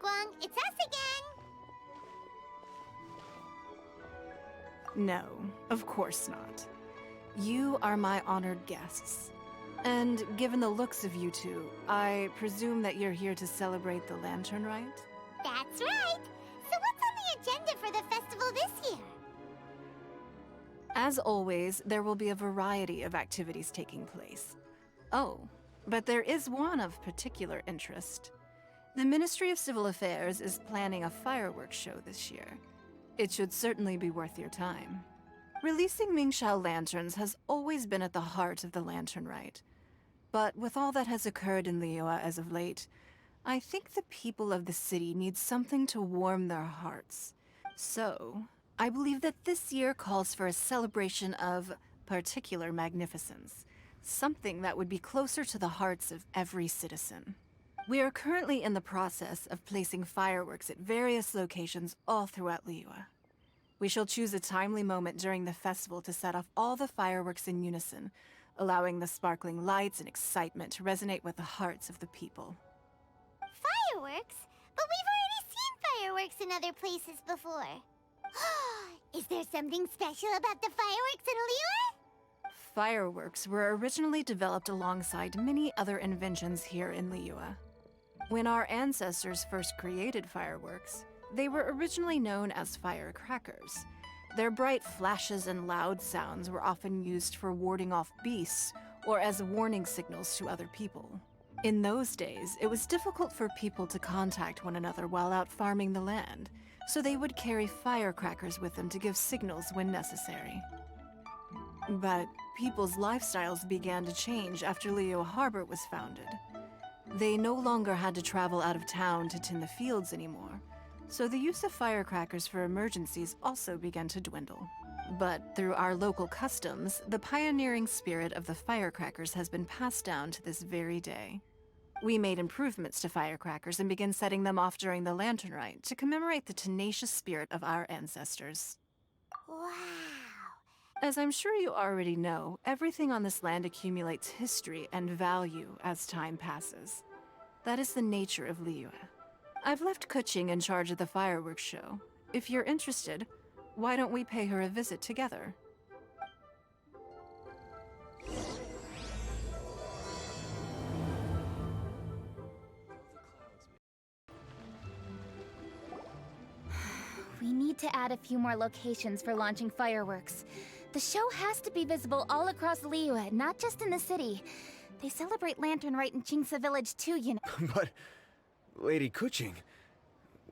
Ningguang, it's us again! No, of course not. You are my honored guests. And given the looks of you two, I presume that you're here to celebrate the Lantern Rite? That's right! So what's on the agenda for the festival this year? As always, there will be a variety of activities taking place. Oh, but there is one of particular interest. The Ministry of Civil Affairs is planning a fireworks show this year. It should certainly be worth your time. Releasing Mingxiao lanterns has always been at the heart of the Lantern Rite. But with all that has occurred in Liyue as of late, I think the people of the city need something to warm their hearts. So, I believe that this year calls for a celebration of particular magnificence. Something that would be closer to the hearts of every citizen. We are currently in the process of placing fireworks at various locations all throughout Liyue. We shall choose a timely moment during the festival to set off all the fireworks in unison, allowing the sparkling lights and excitement to resonate with the hearts of the people. Fireworks? But we've already seen fireworks in other places before. Is there something special about the fireworks in Liyue? Fireworks were originally developed alongside many other inventions here in Liyue. When our ancestors first created fireworks, they were originally known as firecrackers. Their bright flashes and loud sounds were often used for warding off beasts or as warning signals to other people. In those days, it was difficult for people to contact one another while out farming the land, so they would carry firecrackers with them to give signals when necessary. But people's lifestyles began to change after Liyue Harbor was founded. They no longer had to travel out of town to tend the fields anymore, so the use of firecrackers for emergencies also began to dwindle. But through our local customs, the pioneering spirit of the firecrackers has been passed down to this very day. We made improvements to firecrackers and began setting them off during the Lantern Rite to commemorate the tenacious spirit of our ancestors. Wow! As I'm sure you already know, everything on this land accumulates history and value as time passes. That is the nature of Liyue. I've left Keqing in charge of the fireworks show. If you're interested, why don't we pay her a visit together? We need to add a few more locations for launching fireworks. The show has to be visible all across Liyue, not just in the city. They celebrate Lantern Rite in Qingce Village too, you know. But, Lady Keqing,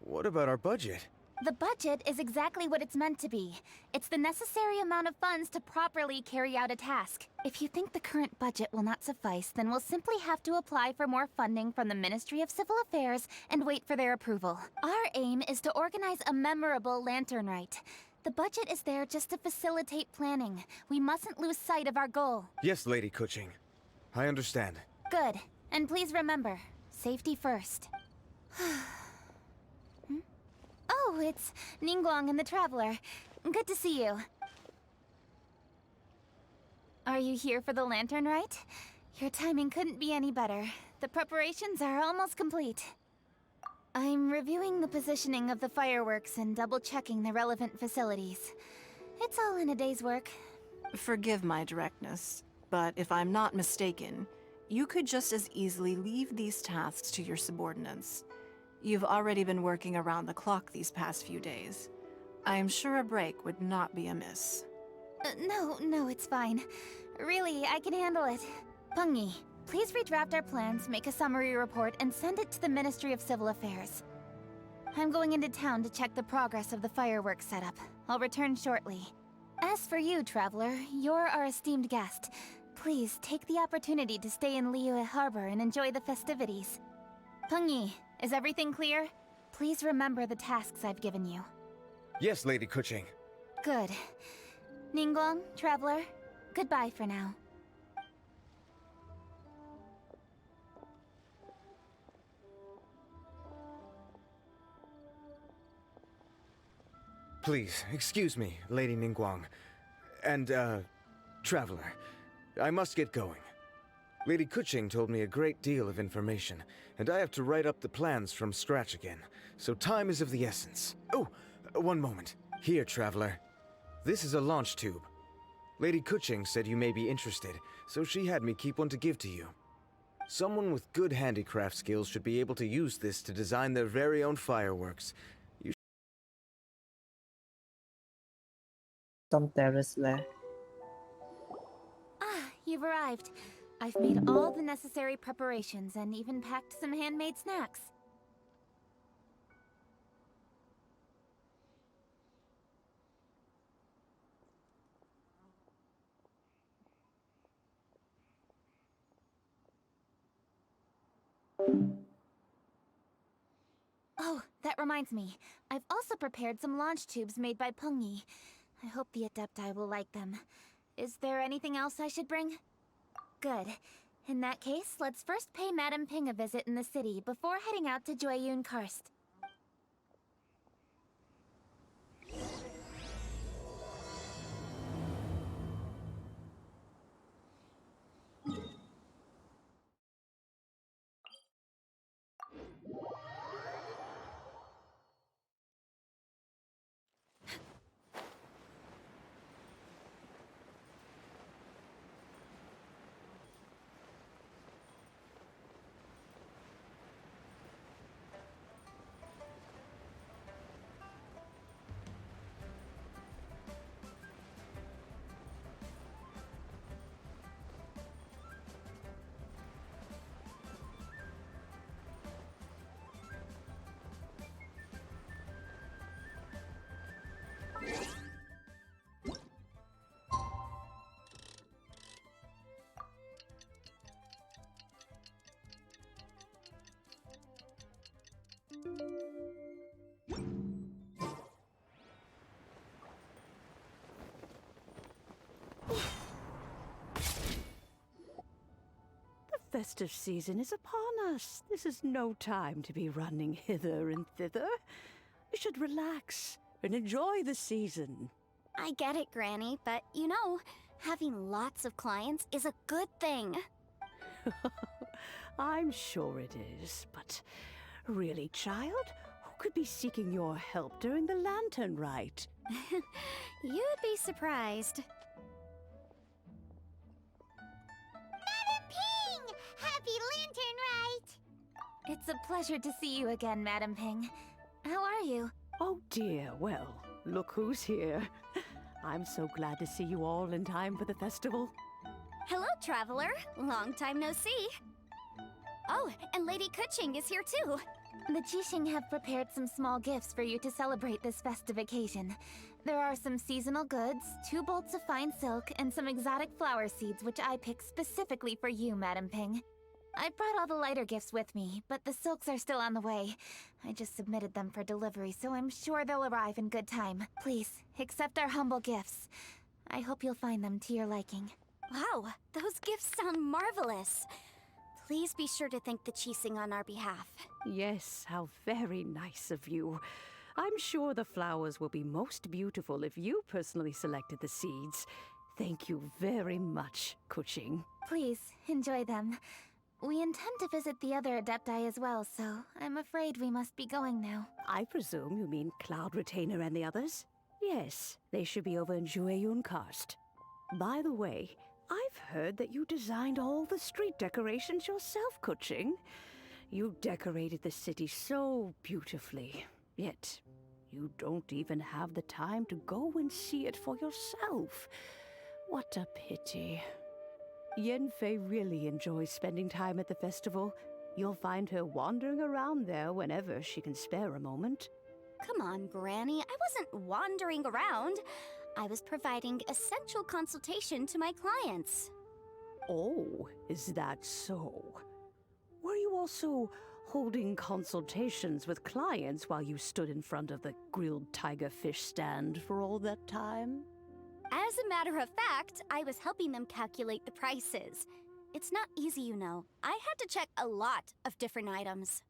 what about our budget? The budget is exactly what it's meant to be. It's the necessary amount of funds to properly carry out a task. If you think the current budget will not suffice, then we'll simply have to apply for more funding from the Ministry of Civil Affairs and wait for their approval. Our aim is to organize a memorable Lantern Rite. The budget is there just to facilitate planning. We mustn't lose sight of our goal. Yes, Lady Keqing. I understand. Good. And please remember, safety first. Oh, it's Ningguang and the Traveler. Good to see you. Are you here for the Lantern Rite? Your timing couldn't be any better. The preparations are almost complete. I'm reviewing the positioning of the fireworks and double-checking the relevant facilities. It's all in a day's work. Forgive my directness, but if I'm not mistaken, you could just as easily leave these tasks to your subordinates. You've already been working around the clock these past few days. I am sure a break would not be amiss. No, it's fine. Really, I can handle it. Pengyi, please redraft our plans, make a summary report, and send it to the Ministry of Civil Affairs. I'm going into town to check the progress of the fireworks setup. I'll return shortly. As for you, Traveler, you're our esteemed guest. Please take the opportunity to stay in Liyue Harbor and enjoy the festivities. Pengyi, is everything clear? Please remember the tasks I've given you. Yes, Lady Keqing. Good. Ningguang, Traveler, goodbye for now. Please, excuse me, Lady Ningguang. And, Traveler. I must get going. Lady Keqing told me a great deal of information, and I have to write up the plans from scratch again, so time is of the essence. Oh, one moment. Here, traveler. This is a launch tube. Lady Keqing said you may be interested, so she had me keep one to give to you. Someone with good handicraft skills should be able to use this to design their very own fireworks. Some terrace left. Ah, you've arrived. I've made all the necessary preparations and even packed some handmade snacks. Oh, that reminds me. I've also prepared some launch tubes made by Pengyi. I hope the Adepti will like them. Is there anything else I should bring? Good. In that case, let's first pay Madame Ping a visit in the city before heading out to Jueyun Karst. The festive season is upon us. This is no time to be running hither and thither. You should relax and enjoy the season. I get it, Granny, but you know, having lots of clients is a good thing. I'm sure it is, but really, child, who could be seeking your help during the lantern rite? You'd be surprised. Madam Ping! Happy Lantern Rite! It's a pleasure to see you again, Madame Ping. How are you? Oh dear, well, look who's here. I'm so glad to see you all in time for the festival. Hello, traveler. Long time no see. Oh, and Lady Keqing is here too. The Keqing have prepared some small gifts for you to celebrate this festive occasion. There are some seasonal goods, 2 bolts of fine silk, and some exotic flower seeds which I picked specifically for you, Madame Ping. I brought all the lighter gifts with me, but the silks are still on the way. I just submitted them for delivery, so I'm sure they'll arrive in good time. Please, accept our humble gifts. I hope you'll find them to your liking. Wow, those gifts sound marvelous. Please be sure to thank the Keqing on our behalf. Yes, how very nice of you. I'm sure the flowers will be most beautiful if you personally selected the seeds. Thank you very much, Keqing. Please, enjoy them. We intend to visit the other Adepti as well, so I'm afraid we must be going now. I presume you mean Cloud Retainer and the others? Yes, they should be over in Jueyun Karst. By the way, I've heard that you designed all the street decorations yourself, Keqing. You decorated the city so beautifully, yet you don't even have the time to go and see it for yourself. What a pity. Yanfei really enjoys spending time at the festival. You'll find her wandering around there whenever she can spare a moment. Come on, Granny. I wasn't wandering around. I was providing essential consultation to my clients. Oh, is that so? Were you also holding consultations with clients while you stood in front of the grilled tiger fish stand for all that time? As a matter of fact, I was helping them calculate the prices. It's not easy, you know. I had to check a lot of different items.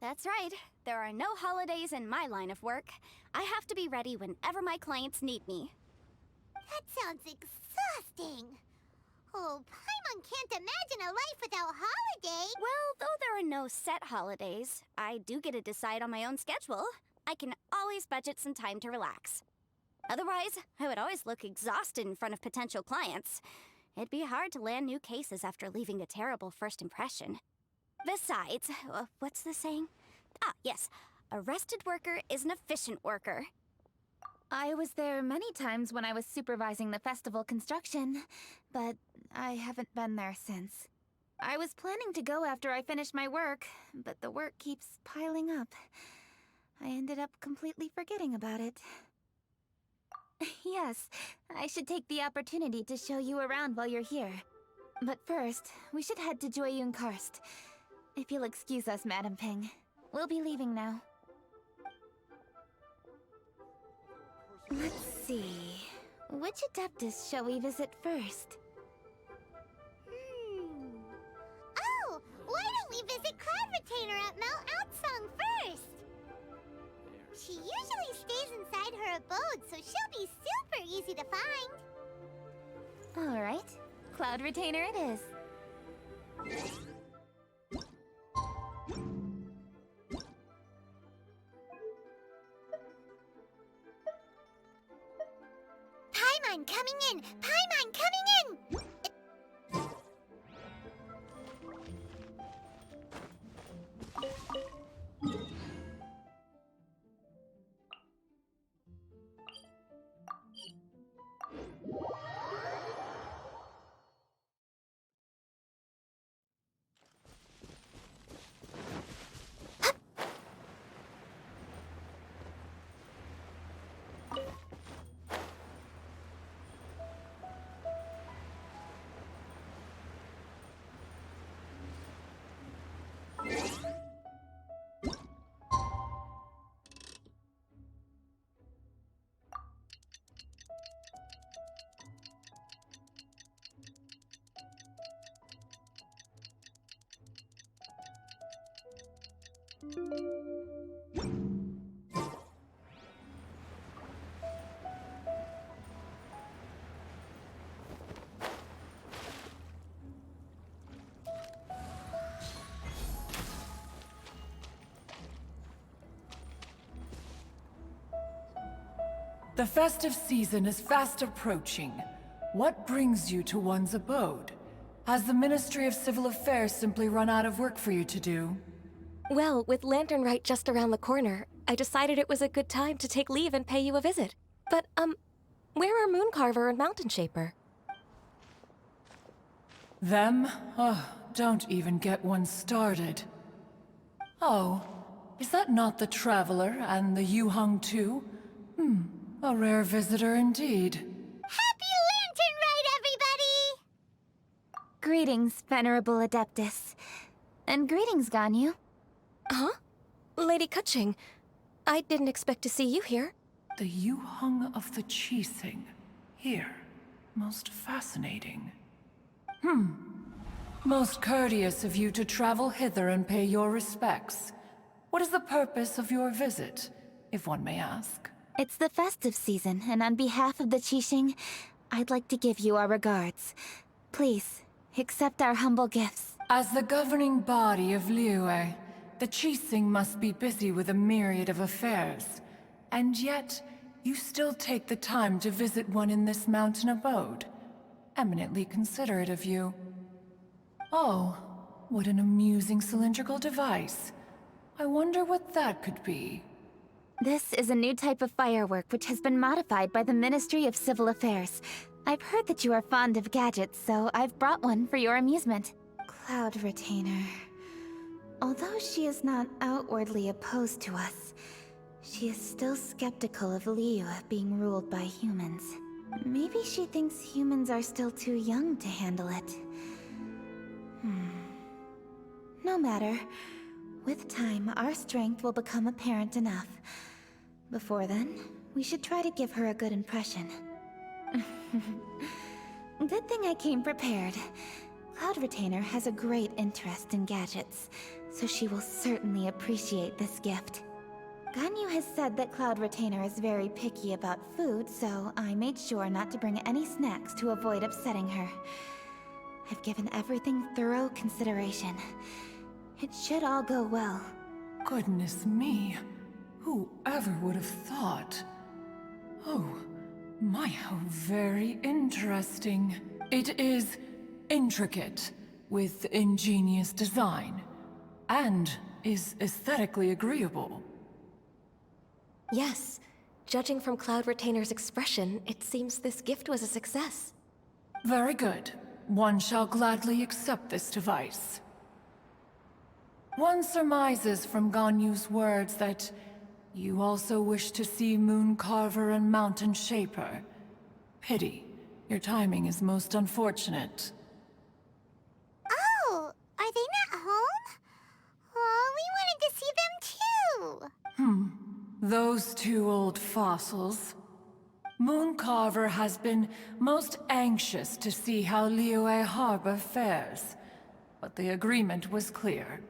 That's right. There are no holidays in my line of work. I have to be ready whenever my clients need me. That sounds exhausting. Oh, Paimon can't imagine a life without holiday. Well, though there are no set holidays, I do get to decide on my own schedule. I can always budget some time to relax. Otherwise, I would always look exhausted in front of potential clients. It'd be hard to land new cases after leaving a terrible first impression. Besides, what's the saying? Ah, yes. A rested worker is an efficient worker. I was there many times when I was supervising the festival construction, but I haven't been there since. I was planning to go after I finished my work, but the work keeps piling up. I ended up completely forgetting about it. Yes, I should take the opportunity to show you around while you're here. But first, we should head to Jueyun Karst. If you'll excuse us, Madam Ping. We'll be leaving now. Let's see. Which Adeptus shall we visit first? Oh, why don't we visit Cloud Retainer at Mount Outsong first? She usually stays inside her abode, so she'll be super easy to find. Alright. Cloud Retainer it is. Paimon coming in! Paimon coming in! The festive season is fast approaching. What brings you to one's abode? Has the Ministry of Civil Affairs simply run out of work for you to do? Well, with Lantern Rite just around the corner, I decided it was a good time to take leave and pay you a visit. But, where are Mooncarver and Mountain Shaper? Them? Oh, don't even get one started. Oh, is that not the Traveler and the Yuheng too? A rare visitor indeed. Happy Lantern Rite, everybody! Greetings, Venerable Adeptus. And greetings, Ganyu. Huh? Lady Keqing, I didn't expect to see you here. The Yuheng of the Keqing. Here. Most fascinating. Most courteous of you to travel hither and pay your respects. What is the purpose of your visit, if one may ask? It's the festive season, and on behalf of the Keqing, I'd like to give you our regards. Please, accept our humble gifts. As the governing body of Liyue, the Keqing must be busy with a myriad of affairs. And yet, you still take the time to visit one in this mountain abode. Eminently considerate of you. Oh, what an amusing cylindrical device. I wonder what that could be. This is a new type of firework which has been modified by the Ministry of Civil Affairs. I've heard that you are fond of gadgets, so I've brought one for your amusement. Cloud Retainer. Although she is not outwardly opposed to us, she is still skeptical of Liyue being ruled by humans. Maybe she thinks humans are still too young to handle it. No matter. With time, our strength will become apparent enough. Before then, we should try to give her a good impression. Good thing I came prepared. Cloud Retainer has a great interest in gadgets, so she will certainly appreciate this gift. Ganyu has said that Cloud Retainer is very picky about food, so I made sure not to bring any snacks to avoid upsetting her. I've given everything thorough consideration. It should all go well. Goodness me. Whoever would have thought? Oh, my, how very interesting. It is intricate, with ingenious design, and is aesthetically agreeable. Yes. Judging from Cloud Retainer's expression, it seems this gift was a success. Very good. One shall gladly accept this device. One surmises from Ganyu's words that you also wish to see Moon Carver and Mountain Shaper. Pity. Your timing is most unfortunate. Oh, are they not home? Oh, we wanted to see them too. Those two old fossils. Moon Carver has been most anxious to see how Liyue Harbor fares, but the agreement was clear.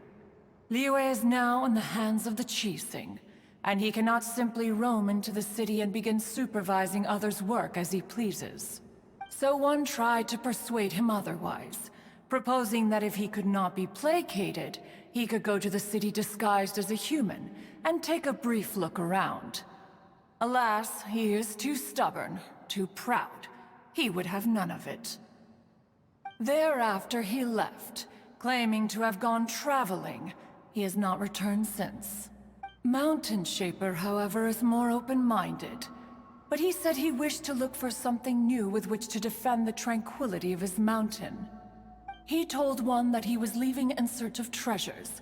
Liyue is now in the hands of the Keqing, and he cannot simply roam into the city and begin supervising others' work as he pleases. So one tried to persuade him otherwise, proposing that if he could not be placated, he could go to the city disguised as a human and take a brief look around. Alas, he is too stubborn, too proud. He would have none of it. Thereafter he left, claiming to have gone traveling. He has not returned since. Mountain Shaper, however, is more open-minded. But he said he wished to look for something new with which to defend the tranquility of his mountain. He told one that he was leaving in search of treasures,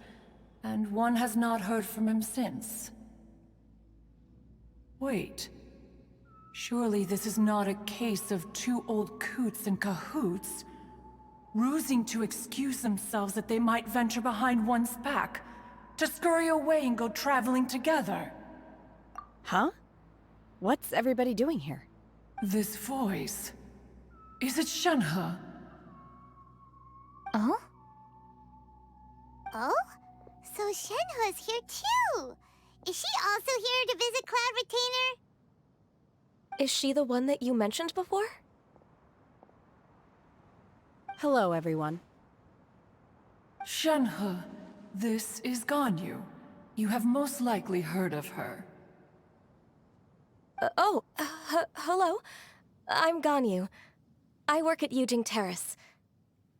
and one has not heard from him since. Wait. Surely this is not a case of two old coots in cahoots, rusing to excuse themselves that they might venture behind one's back, to scurry away and go traveling together. Huh? What's everybody doing here? This voice... Is it Shenhe? Oh? Oh? So Shenhe's here too! Is she also here to visit Cloud Retainer? Is she the one that you mentioned before? Hello, everyone. Shenhe, this is Ganyu. You have most likely heard of her. Hello. I'm Ganyu. I work at Yujing Terrace.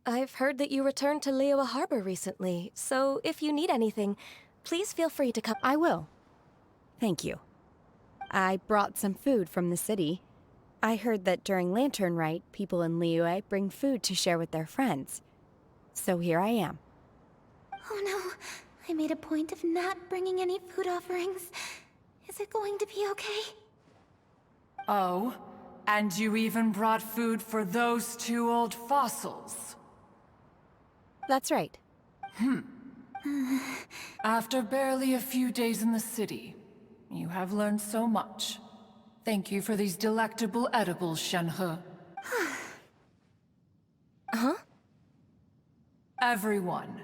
I've heard that you returned to Liyue Harbor recently, so if you need anything, please feel free to come. I will. Thank you. I brought some food from the city. I heard that during Lantern Rite, people in Liyue bring food to share with their friends. So here I am. Oh no, I made a point of not bringing any food offerings. Is it going to be okay? Oh, and you even brought food for those two old fossils. That's right. After barely a few days in the city, you have learned so much. Thank you for these delectable edibles, Shenhe. Huh? Everyone,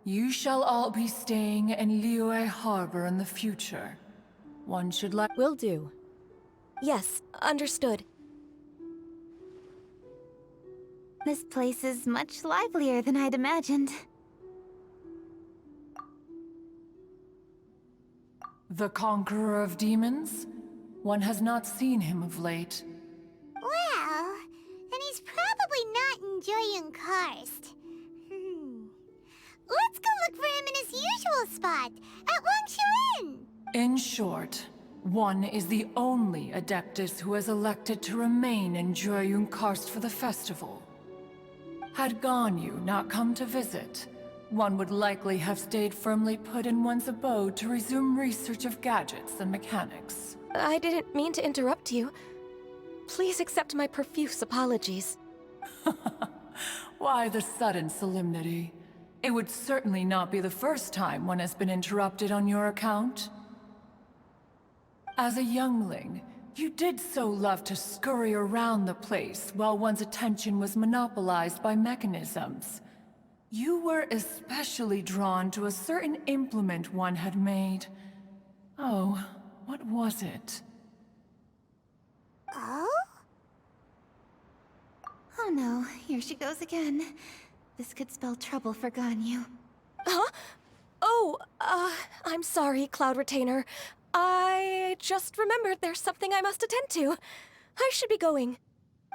you shall all be staying in Liyue Harbor in the future. One should let— Will do. Yes, understood. This place is much livelier than I'd imagined. The Conqueror of Demons? One has not seen him of late. Well, then he's probably not enjoying Karst. Let's go look for him in his usual spot, at Wangshu Inn! In short, one is the only Adeptus who has elected to remain in Jueyun Karst for the festival. Had Ganyu not come to visit, one would likely have stayed firmly put in one's abode to resume research of gadgets and mechanics. I didn't mean to interrupt you. Please accept my profuse apologies. Why the sudden solemnity? It would certainly not be the first time one has been interrupted on your account. As a youngling, you did so love to scurry around the place while one's attention was monopolized by mechanisms. You were especially drawn to a certain implement one had made. Oh, what was it? Oh? Oh Oh no, here she goes again. This could spell trouble for Ganyu. Huh? Oh, I'm sorry, Cloud Retainer. I just remembered there's something I must attend to. I should be going.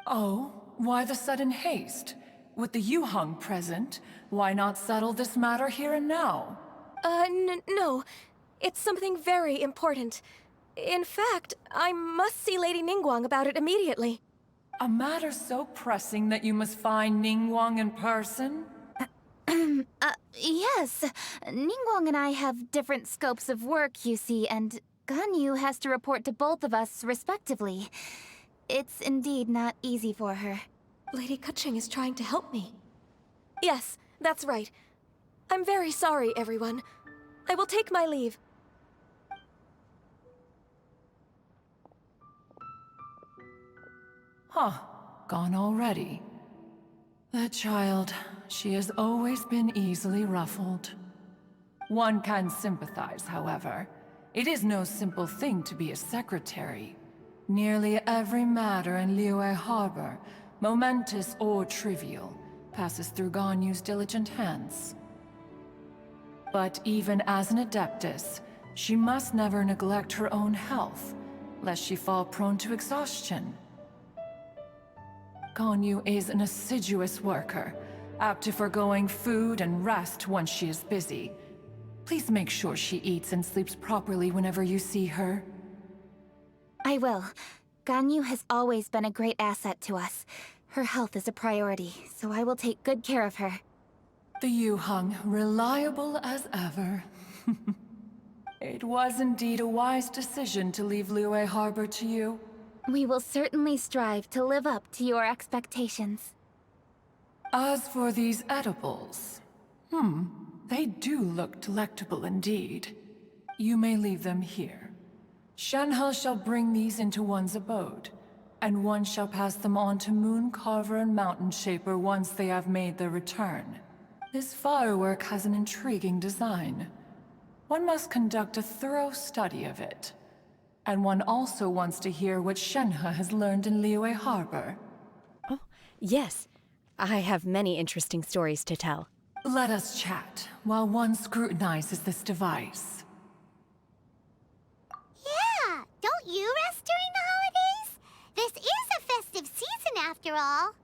Oh, why the sudden haste? With the Yuheng present, why not settle this matter here and now? No. It's something very important. In fact, I must see Lady Ningguang about it immediately. A matter so pressing that you must find Ningguang in person? Yes. Ningguang and I have different scopes of work, you see, and Ganyu has to report to both of us respectively. It's indeed not easy for her. Lady Keqing is trying to help me. Yes, that's right. I'm very sorry, everyone. I will take my leave. Huh, gone already. That child, she has always been easily ruffled. One can sympathize, however. It is no simple thing to be a secretary. Nearly every matter in Liyue Harbor, momentous or trivial, passes through Ganyu's diligent hands. But even as an adeptus, she must never neglect her own health, lest she fall prone to exhaustion. Ganyu is an assiduous worker, apt to foregoing food and rest once she is busy. Please make sure she eats and sleeps properly whenever you see her. I will. Ganyu has always been a great asset to us. Her health is a priority, so I will take good care of her. The Yuheng, reliable as ever. It was indeed a wise decision to leave Liyue Harbor to you. We will certainly strive to live up to your expectations. As for these edibles, they do look delectable indeed. You may leave them here. Shenhe shall bring these into one's abode, and one shall pass them on to Moon Carver and Mountain Shaper once they have made their return. This firework has an intriguing design. One must conduct a thorough study of it. And one also wants to hear what Shenhe has learned in Liyue Harbor. Oh, yes. I have many interesting stories to tell. Let us chat while one scrutinizes this device. Yeah, don't you rest during the holidays? This is a festive season after all.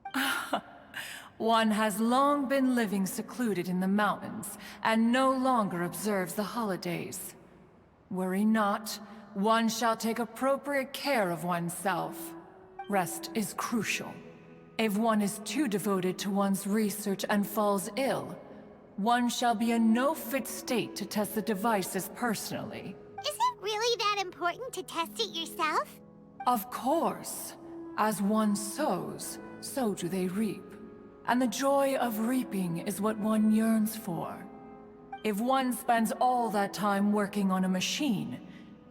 One has long been living secluded in the mountains and no longer observes the holidays. Worry not. One shall take appropriate care of oneself. Rest is crucial. If one is too devoted to one's research and falls ill, one shall be in no fit state to test the devices personally. Is it really that important to test it yourself? Of course. As one sows, so do they reap. And the joy of reaping is what one yearns for. If one spends all that time working on a machine,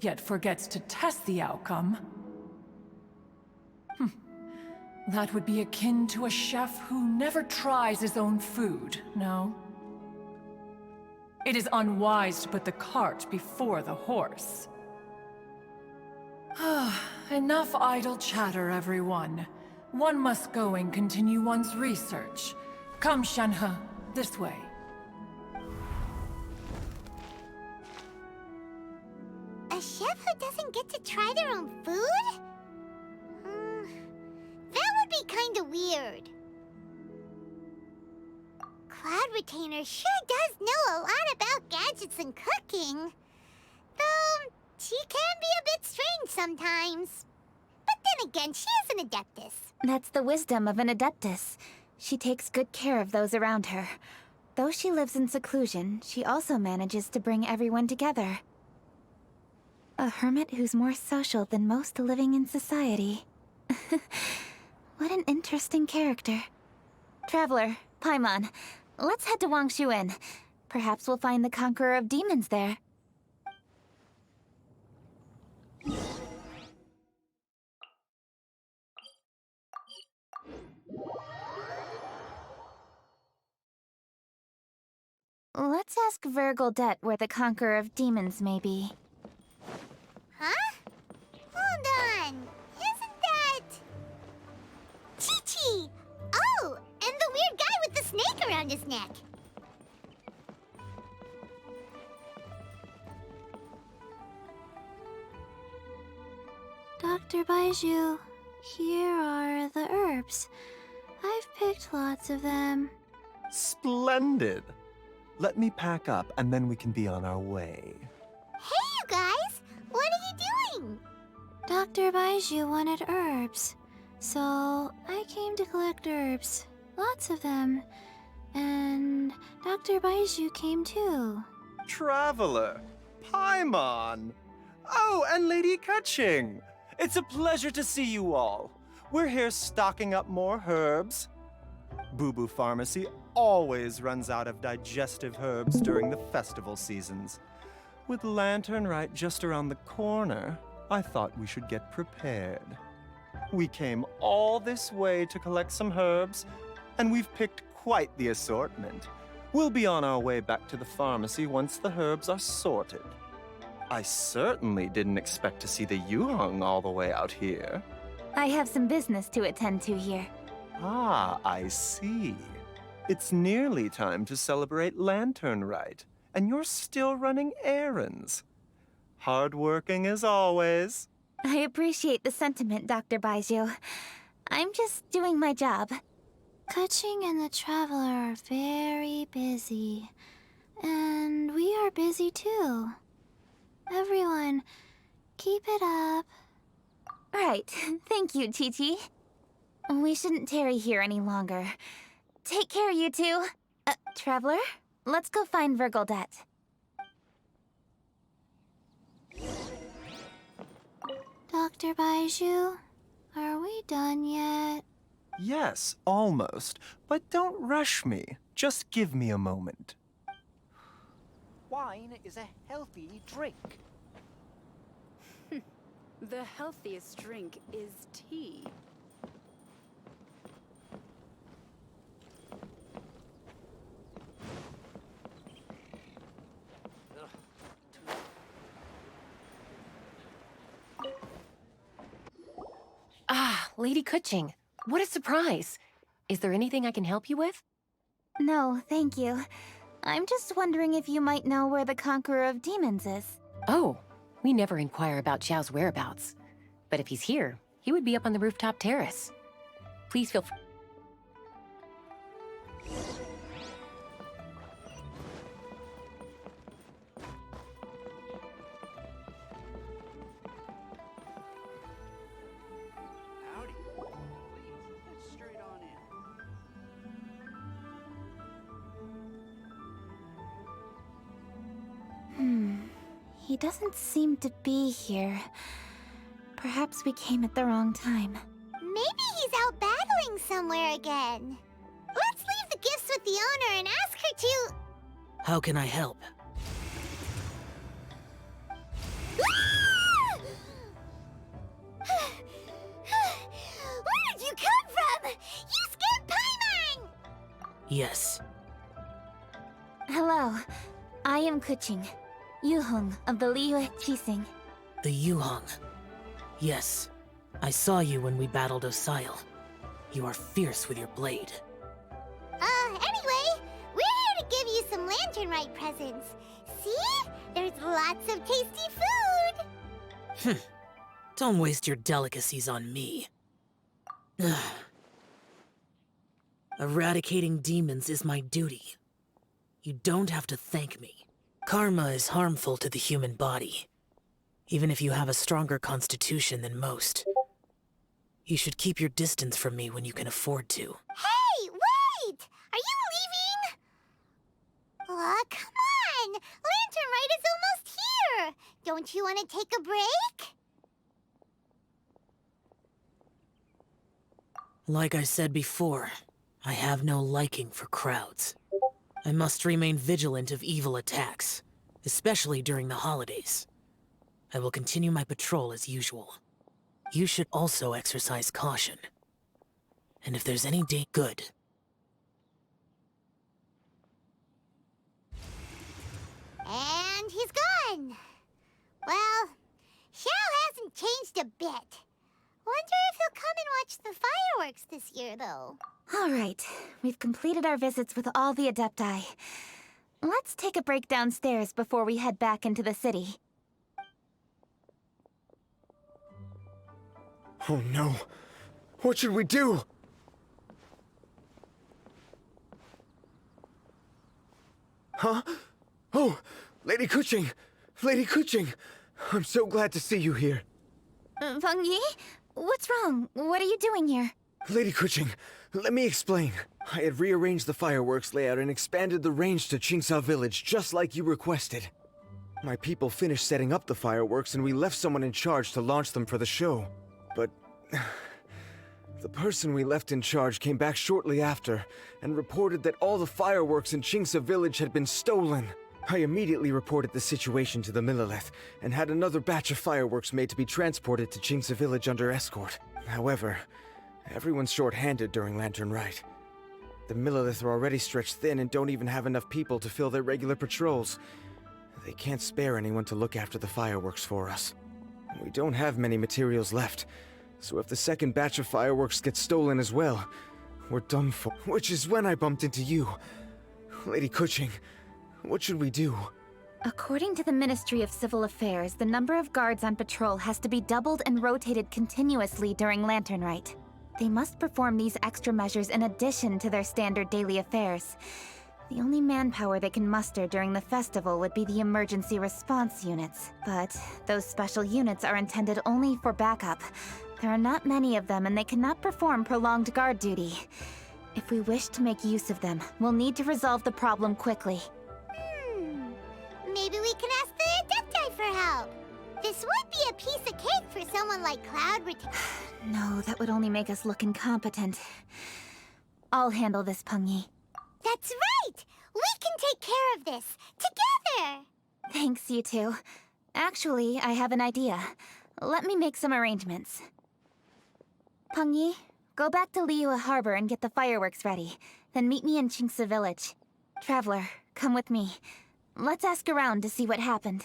yet forgets to test the outcome, that would be akin to a chef who never tries his own food, no? It is unwise to put the cart before the horse. Enough idle chatter, everyone. One must go and continue one's research. Come, Shenhe, this way. A chef who doesn't get to try their own food? That would be kinda weird. Cloud Retainer sure does know a lot about gadgets and cooking. Though, she can be a bit strange sometimes. But then again, she is an adeptus. That's the wisdom of an adeptus. She takes good care of those around her. Though she lives in seclusion, she also manages to bring everyone together. A hermit who's more social than most living in society. What an interesting character. Traveler, Paimon, let's head to Wangshuin. Perhaps we'll find the Conqueror of Demons there. Let's ask Vergildet where the Conqueror of Demons may be. Huh? Hold on. Isn't that... Chi-Chi! Oh, around his neck. Dr. Baiju, here are the herbs. I've picked lots of them. Splendid! Let me pack up and then we can be on our way. Hey, you guys! What are you doing? Dr. Baiju wanted herbs, so I came to collect herbs. Lots of them. And Dr. Baiju came too. Traveler! Paimon! Oh, and Lady Keqing! It's a pleasure to see you all. We're here stocking up more herbs. Boo Boo Pharmacy always runs out of digestive herbs during the festival seasons. With Lantern Rite just around the corner, I thought we should get prepared. We came all this way to collect some herbs, and we've picked quite the assortment. We'll be on our way back to the pharmacy once the herbs are sorted. I certainly didn't expect to see the Yuhong all the way out here. I have some business to attend to here. Ah, I see. It's nearly time to celebrate Lantern Rite, and you're still running errands. Hardworking as always. I appreciate the sentiment, Dr. Baiju. I'm just doing my job. Keqing and the Traveler are very busy. And we are busy too. Everyone, keep it up. Right. Thank you, Chi-Chi. We shouldn't tarry here any longer. Take care, you two. Traveler, let's go find Virgoldet. Dr. Baiju, are we done yet? Yes, almost. But don't rush me. Just give me a moment. Wine is a healthy drink. The healthiest drink is tea. Ah, Lady Keqing, what a surprise. Is there anything I can help you with? No, thank you. I'm just wondering if you might know where the Conqueror of Demons is. Oh, we never inquire about Xiao's whereabouts. But if he's here, he would be up on the rooftop terrace. Please feel free. Howdy. Please, head straight on in. He doesn't seem to be here. Perhaps we came at the wrong time. Maybe he's out battling somewhere again. Let's leave the gifts with the owner and ask her to... How can I help? Where did you come from? You scared Paimon! Yes. Hello. I am Keqing, Yuhong of the Liyue Keqing. The Yuhong. Yes. I saw you when we battled Osile. You are fierce with your blade. Anyway, we're here to give you some Lantern Rite presents. See? There's lots of tasty food! Don't waste your delicacies on me. Eradicating demons is my duty. You don't have to thank me. Karma is harmful to the human body, even if you have a stronger constitution than most. You should keep your distance from me when you can afford to. Hey, wait! Are you leaving? Aw, come on! Lantern Rite is almost here! Don't you want to take a break? Like I said before, I have no liking for crowds. I must remain vigilant of evil attacks, especially during the holidays. I will continue my patrol as usual. You should also exercise caution. And if there's any good. And he's gone. Well, Xiao hasn't changed a bit. Wonder if he'll come and watch the fireworks this year, though. All right, we've completed our visits with all the Adepti. Let's take a break downstairs before we head back into the city. Oh no. What should we do? Huh? Oh, Lady Keqing! Lady Keqing! I'm so glad to see you here. Feng Yi? What's wrong? What are you doing here? Lady Keqing, let me explain. I had rearranged the fireworks layout and expanded the range to Qingsa Village just like you requested. My people finished setting up the fireworks and we left someone in charge to launch them for the show. But the person we left in charge came back shortly after and reported that all the fireworks in Qingsa Village had been stolen. I immediately reported the situation to the Millelith and had another batch of fireworks made to be transported to Qingsa Village under escort. However, everyone's short-handed during Lantern Rite. The Millelith are already stretched thin and don't even have enough people to fill their regular patrols. They can't spare anyone to look after the fireworks for us. We don't have many materials left, so if the second batch of fireworks gets stolen as well, we're done for. Which is when I bumped into you. Lady Keqing, what should we do? According to the Ministry of Civil Affairs, the number of guards on patrol has to be doubled and rotated continuously during Lantern Rite. They must perform these extra measures in addition to their standard daily affairs. The only manpower they can muster during the festival would be the emergency response units. But those special units are intended only for backup. There are not many of them and they cannot perform prolonged guard duty. If we wish to make use of them, we'll need to resolve the problem quickly. Maybe we can ask the Adepti for help. This would be a piece of cake for someone like Cloud Retainer. No, that would only make us look incompetent. I'll handle this, Peng Yi. That's right! We can take care of this, together! Thanks, you two. Actually, I have an idea. Let me make some arrangements. Peng Yi, go back to Liyue Harbor and get the fireworks ready. Then meet me in Qingsa Village. Traveler, come with me. Let's ask around to see what happened.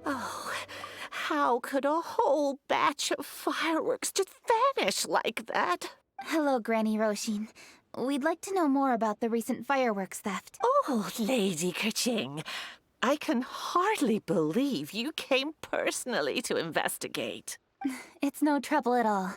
Oh, how could a whole batch of fireworks just vanish like that? Hello, Granny Roshin. We'd like to know more about the recent fireworks theft. Oh, Lady Keqing, I can hardly believe you came personally to investigate. It's no trouble at all.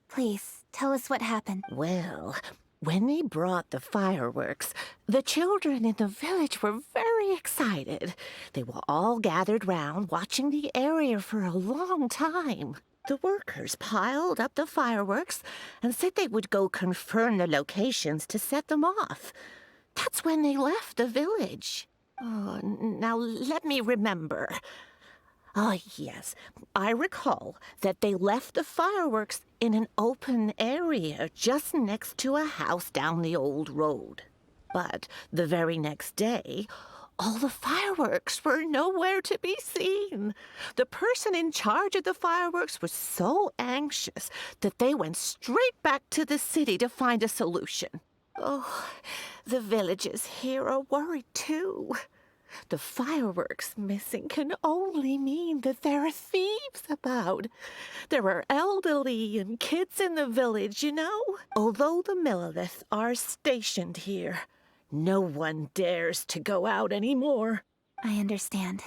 Please, tell us what happened. Well, when they brought the fireworks, the children in the village were very excited. They were all gathered round, watching the area for a long time. The workers piled up the fireworks and said they would go confirm the locations to set them off. That's when they left the village. Oh, now let me remember. Ah, yes, I recall that they left the fireworks in an open area just next to a house down the old road. But the very next day, all the fireworks were nowhere to be seen. The person in charge of the fireworks was so anxious that they went straight back to the city to find a solution. Oh, the villagers here are worried too. The fireworks missing can only mean that there are thieves about. There are elderly and kids in the village, you know. Although the Millelith are stationed here, no one dares to go out anymore. I understand.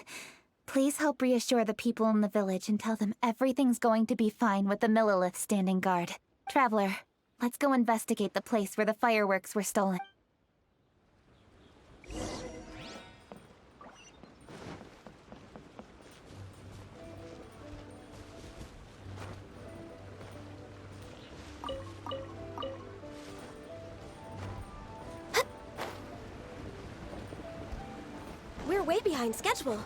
Please help reassure the people in the village and tell them everything's going to be fine with the Millelith standing guard. Traveler, let's go investigate the place where the fireworks were stolen. We're way behind schedule.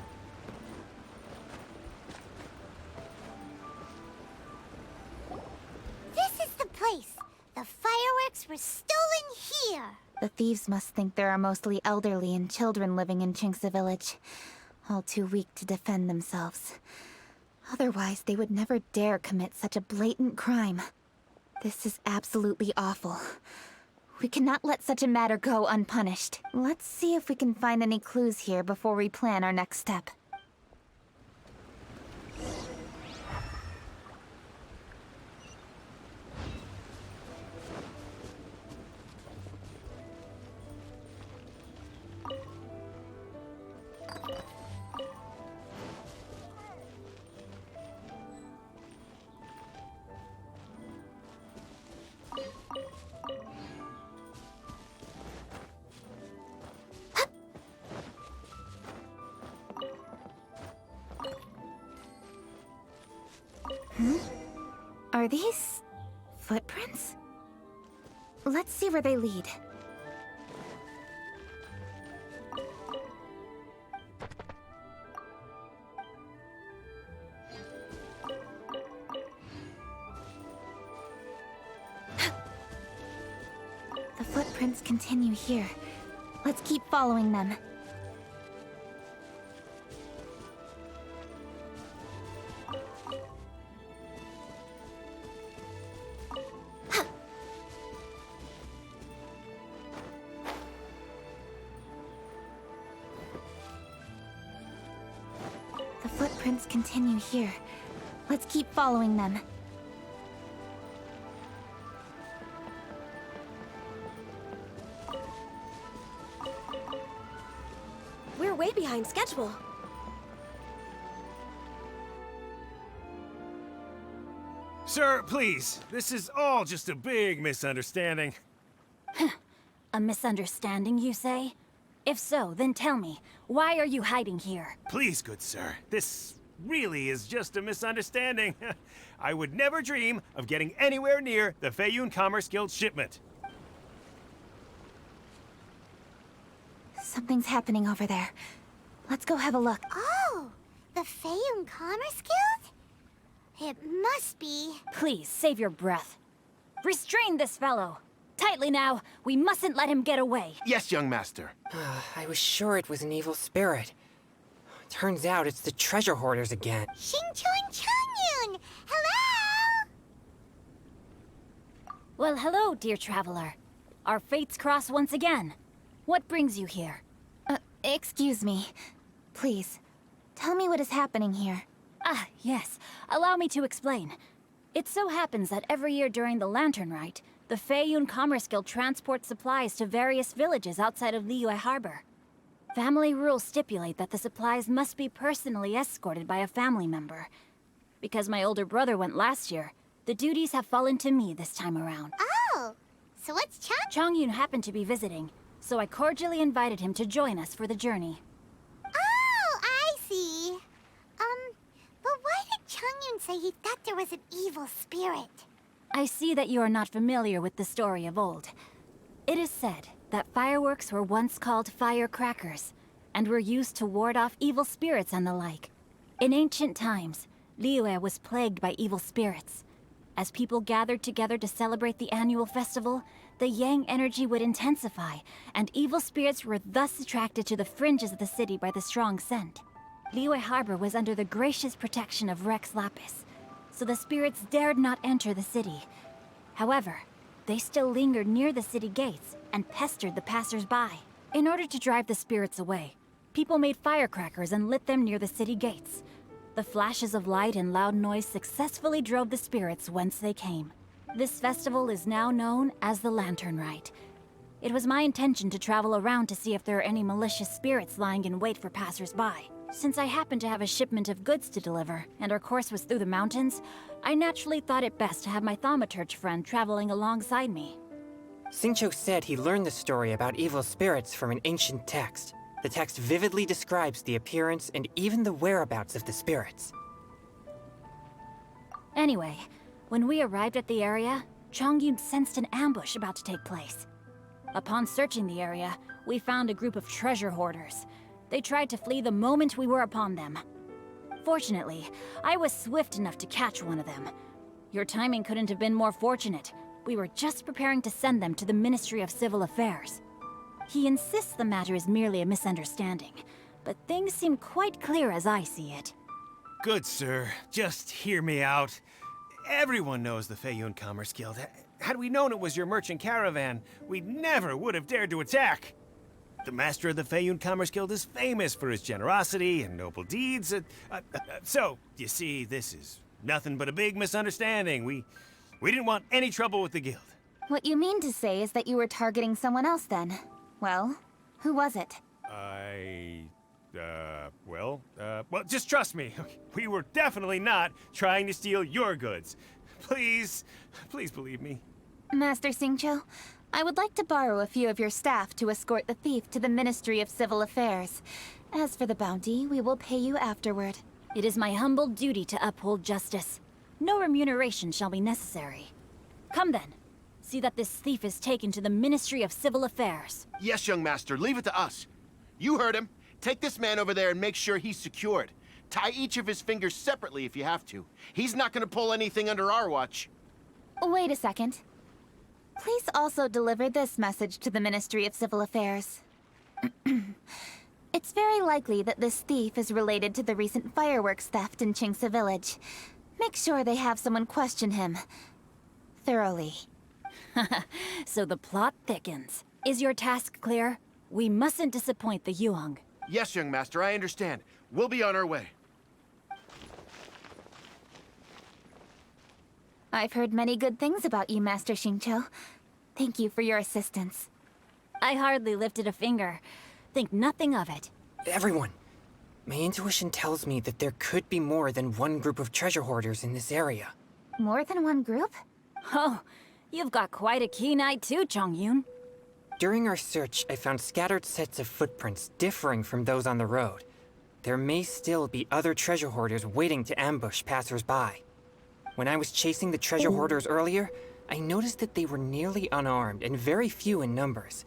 This is the place. The fireworks were stolen here. The thieves must think there are mostly elderly and children living in Qingsa Village. all too weak to defend themselves. Otherwise, they would never dare commit such a blatant crime. This is absolutely awful. We cannot let such a matter go unpunished. Let's see if we can find any clues here before we plan our next step. Are these footprints? Let's see where they lead. The footprints continue here. Let's keep following them. The footprints continue here. Let's keep following them. We're way behind schedule. Sir, please. This is all just a big misunderstanding. A misunderstanding, you say? If so, then tell me, why are you hiding here? Please, good sir. This really is just a misunderstanding. I would never dream of getting anywhere near the Feiyun Commerce Guild shipment. Something's happening over there. Let's go have a look. Oh, the Feiyun Commerce Guild? It must be. Please, save your breath. Restrain this fellow. Tightly now. We mustn't let him get away. Yes, young master. I was sure it was an evil spirit. Turns out it's the treasure hoarders again. Xingqiu Changyun! Hello! Well, hello, dear traveler. Our fates cross once again. What brings you here? Excuse me. Please, tell me what is happening here. Ah, yes. Allow me to explain. It so happens that every year during the Lantern Rite, the Feiyun Commerce Guild transports supplies to various villages outside of Liyue Harbor. Family rules stipulate that the supplies must be personally escorted by a family member. Because my older brother went last year, the duties have fallen to me this time around. Oh, so what's Changyun happened to be visiting, so I cordially invited him to join us for the journey. Oh, I see. But why did Changyun say he thought there was an evil spirit? I see that you are not familiar with the story of old. It is said that fireworks were once called firecrackers, and were used to ward off evil spirits and the like. In ancient times, Liyue was plagued by evil spirits. As people gathered together to celebrate the annual festival, the yang energy would intensify, and evil spirits were thus attracted to the fringes of the city by the strong scent. Liyue Harbor was under the gracious protection of Rex Lapis, so the spirits dared not enter the city. However, they still lingered near the city gates and pestered the passers-by. In order to drive the spirits away, people made firecrackers and lit them near the city gates. The flashes of light and loud noise successfully drove the spirits whence they came. This festival is now known as the Lantern Rite. It was my intention to travel around to see if there are any malicious spirits lying in wait for passers-by. Since I happened to have a shipment of goods to deliver, and our course was through the mountains, I naturally thought it best to have my thaumaturge friend traveling alongside me. Xingqiu said he learned the story about evil spirits from an ancient text. The text vividly describes the appearance and even the whereabouts of the spirits. Anyway, when we arrived at the area, Changyun sensed an ambush about to take place. Upon searching the area, we found a group of treasure hoarders. They tried to flee the moment we were upon them. Fortunately, I was swift enough to catch one of them. Your timing couldn't have been more fortunate. We were just preparing to send them to the Ministry of Civil Affairs. He insists the matter is merely a misunderstanding, but things seem quite clear as I see it. Good, sir. Just hear me out. Everyone knows the Feiyun Commerce Guild. Had we known it was your merchant caravan, we never would have dared to attack. The master of the Feiyun Commerce Guild is famous for his generosity and noble deeds. So, you see, this is nothing but a big misunderstanding. We didn't want any trouble with the guild. What you mean to say is that you were targeting someone else then? Well, who was it? Well, just trust me. We were definitely not trying to steal your goods. Please believe me. Master Xingqiu, I would like to borrow a few of your staff to escort the thief to the Ministry of Civil Affairs. As for the bounty, we will pay you afterward. It is my humble duty to uphold justice. No remuneration shall be necessary. Come then. See that this thief is taken to the Ministry of Civil Affairs. Yes, young master, leave it to us. You heard him. Take this man over there and make sure he's secured. Tie each of his fingers separately if you have to. He's not gonna pull anything under our watch. Wait a second. Please also deliver this message to the Ministry of Civil Affairs. It's very likely that this thief is related to the recent fireworks theft in Qingce Village. Make sure they have someone question him thoroughly. So the plot thickens. Is your task clear? We mustn't disappoint the Yuang. Yes, young master, I understand. We'll be on our way. I've heard many good things about you, Master Xingqiu. Thank you for your assistance. I hardly lifted a finger. Think nothing of it. Everyone, my intuition tells me that there could be more than one group of treasure hoarders in this area. More than one group? Oh, you've got quite a keen eye too, Chongyun. During our search, I found scattered sets of footprints differing from those on the road. There may still be other treasure hoarders waiting to ambush passers-by. When I was chasing the treasure hoarders earlier, I noticed that they were nearly unarmed and very few in numbers.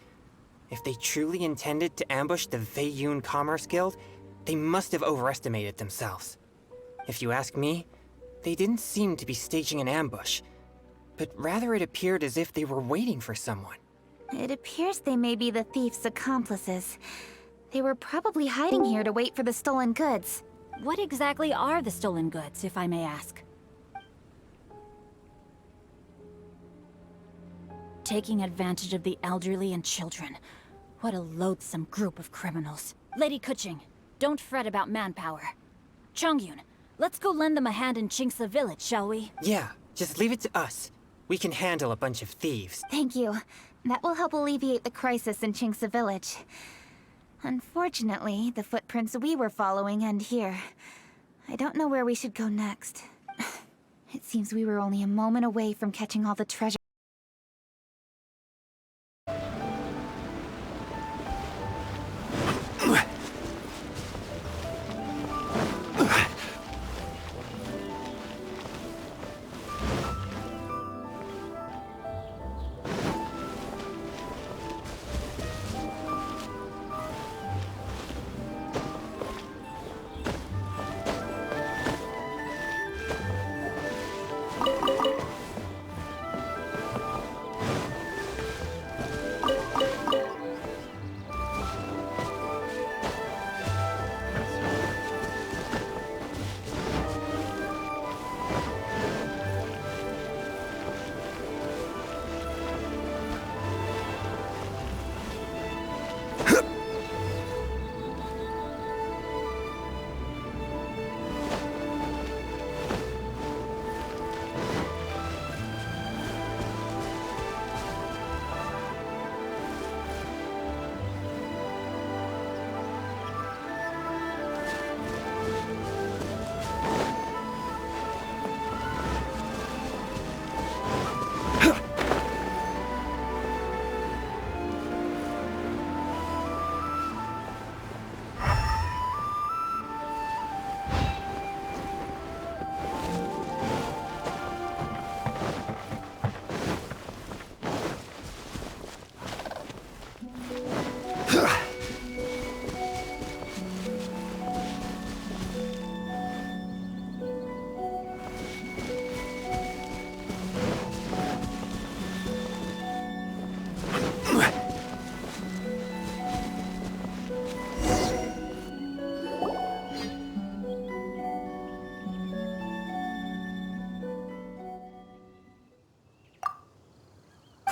If they truly intended to ambush the Feiyun Commerce Guild, they must have overestimated themselves. If you ask me, they didn't seem to be staging an ambush, but rather it appeared as if they were waiting for someone. It appears they may be the thief's accomplices. They were probably hiding here to wait for the stolen goods. What exactly are the stolen goods, if I may ask? Taking advantage of the elderly and children. What a loathsome group of criminals. Lady Keqing, don't fret about manpower. Chongyun, let's go lend them a hand in Qingce Village, shall we? Yeah, just leave it to us. We can handle a bunch of thieves. Thank you. That will help alleviate the crisis in Qingce Village. Unfortunately, the footprints we were following end here. I don't know where we should go next. It seems we were only a moment away from catching all the treasure.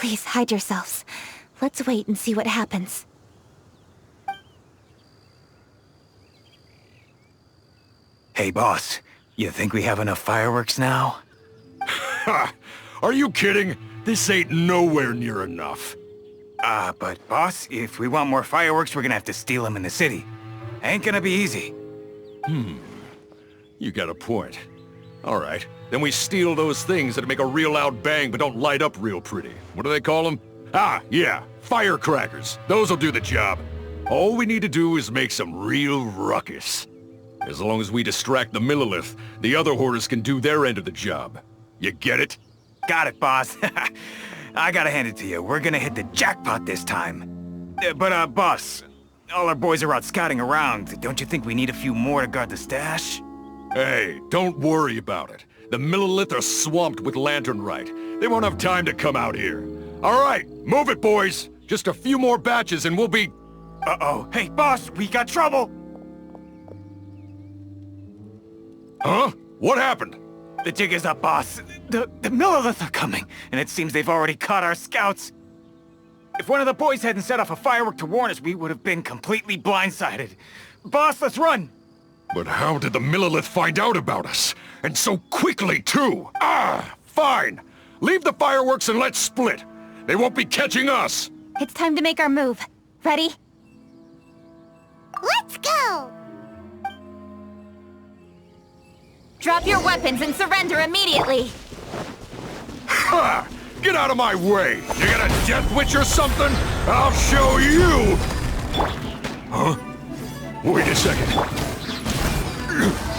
Please, hide yourselves. Let's wait and see what happens. Hey, boss. You think we have enough fireworks now? Ha! Are you kidding? This ain't nowhere near enough. But boss, if we want more fireworks, we're gonna have to steal them in the city. Ain't gonna be easy. You got a point. All right, then we steal those things that make a real loud bang but don't light up real pretty. What do they call them? Ah, yeah, firecrackers. Those'll do the job. All we need to do is make some real ruckus. As long as we distract the Millilith, the other hoarders can do their end of the job. You get it? Got it, boss. I gotta hand it to you. We're gonna hit the jackpot this time. But, boss, all our boys are out scouting around. Don't you think we need a few more to guard the stash? Hey, don't worry about it. The Millilith are swamped with Lantern Rite. They won't have time to come out here. All right, move it, boys. Just a few more batches and we'll be... Uh-oh. Hey, boss, we got trouble! Huh? What happened? The jig is up, boss. The Millilith are coming, and it seems they've already caught our scouts. If one of the boys hadn't set off a firework to warn us, we would have been completely blindsided. Boss, let's run! But how did the Millilith find out about us? And so quickly, too! Ah, fine! Leave the fireworks and let's split! They won't be catching us! It's time to make our move. Ready? Let's go! Drop your weapons and surrender immediately! Ha! Get out of my way! You got a death witch or something? I'll show you! Huh? Wait a second.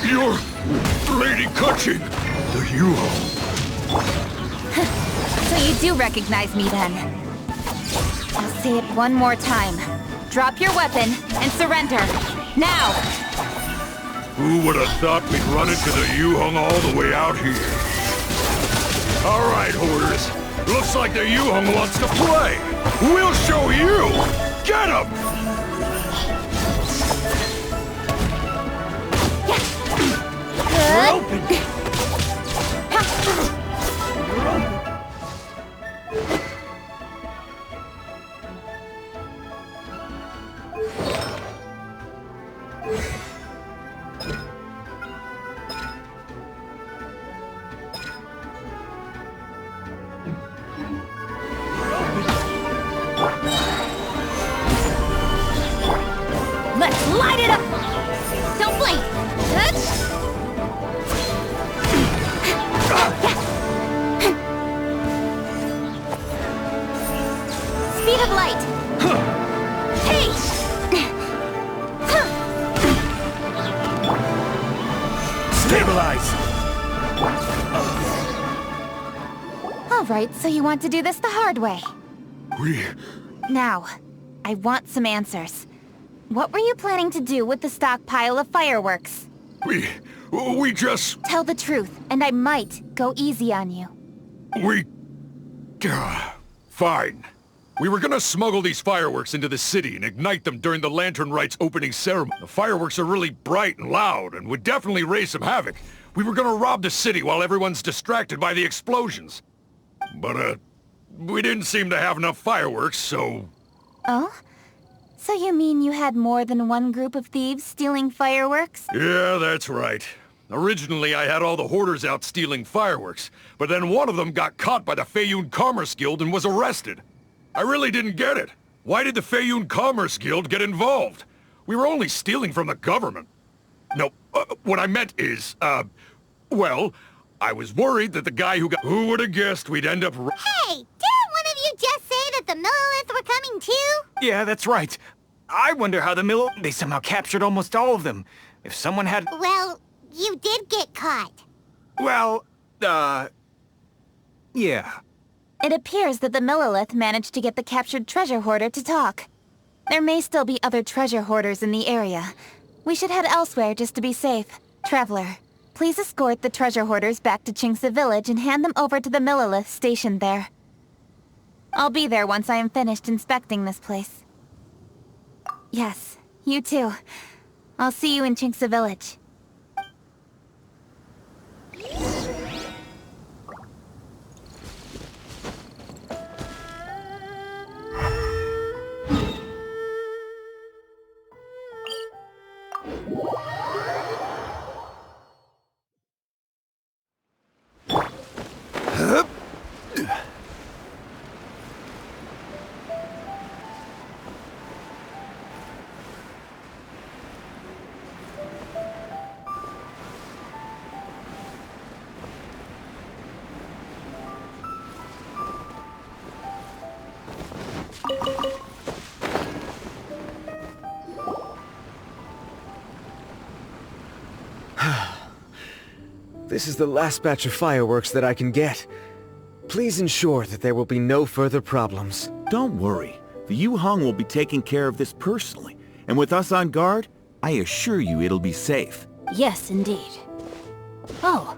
You're... Lady Keqing! The Yuho. So you do recognize me then? I'll say it one more time. Drop your weapon and surrender. Now! Who would have thought we'd run into the Yuhong all the way out here? All right, hoarders. Looks like the Yuhong wants to play. We'll show you! Get him! Good. Let's light it up! Don't blink! Speed of light! Hey! Stabilize! All right, so you want to do this the hard way. Now, I want some answers. What were you planning to do with the stockpile of fireworks? We just... Tell the truth, and I might go easy on you. Fine. We were gonna smuggle these fireworks into the city and ignite them during the Lantern Rite's opening ceremony. The fireworks are really bright and loud and would definitely raise some havoc. We were gonna rob the city while everyone's distracted by the explosions. But, we didn't seem to have enough fireworks, so... Oh? So you mean you had more than one group of thieves stealing fireworks? Yeah, that's right. Originally, I had all the hoarders out stealing fireworks, but then one of them got caught by the Feiyun Commerce Guild and was arrested. I really didn't get it. Why did the Feiyun Commerce Guild get involved? We were only stealing from the government. No, what I meant is, well, I was worried that the guy who got... Who would have guessed we'd end up... Hey, didn't one of you just say that the Millilith were coming too? Yeah, that's right. I wonder how the they somehow captured almost all of them. If someone had... Well, you did get caught. Well, yeah. It appears that the Millilith managed to get the captured treasure hoarder to talk. There may still be other treasure hoarders in the area. We should head elsewhere just to be safe. Traveler, please escort the treasure hoarders back to Qingce Village and hand them over to the Millilith stationed there. I'll be there once I am finished inspecting this place. Yes, you too. I'll see you in Qingce Village. This is the last batch of fireworks that I can get. Please ensure that there will be no further problems. Don't worry. The Yu-Hung will be taking care of this personally. And with us on guard, I assure you it'll be safe. Yes, indeed. Oh,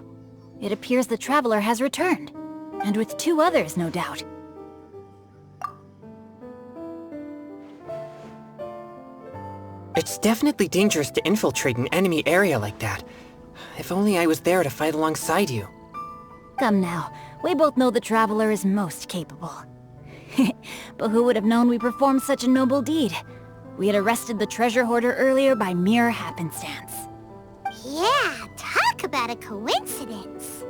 it appears the traveler has returned. And with 2 others, no doubt. It's definitely dangerous to infiltrate an enemy area like that. If only I was there to fight alongside you. Come now, we both know the traveler is most capable. But who would have known we performed such a noble deed? We had arrested the treasure hoarder earlier by mere happenstance. Yeah, talk about a coincidence.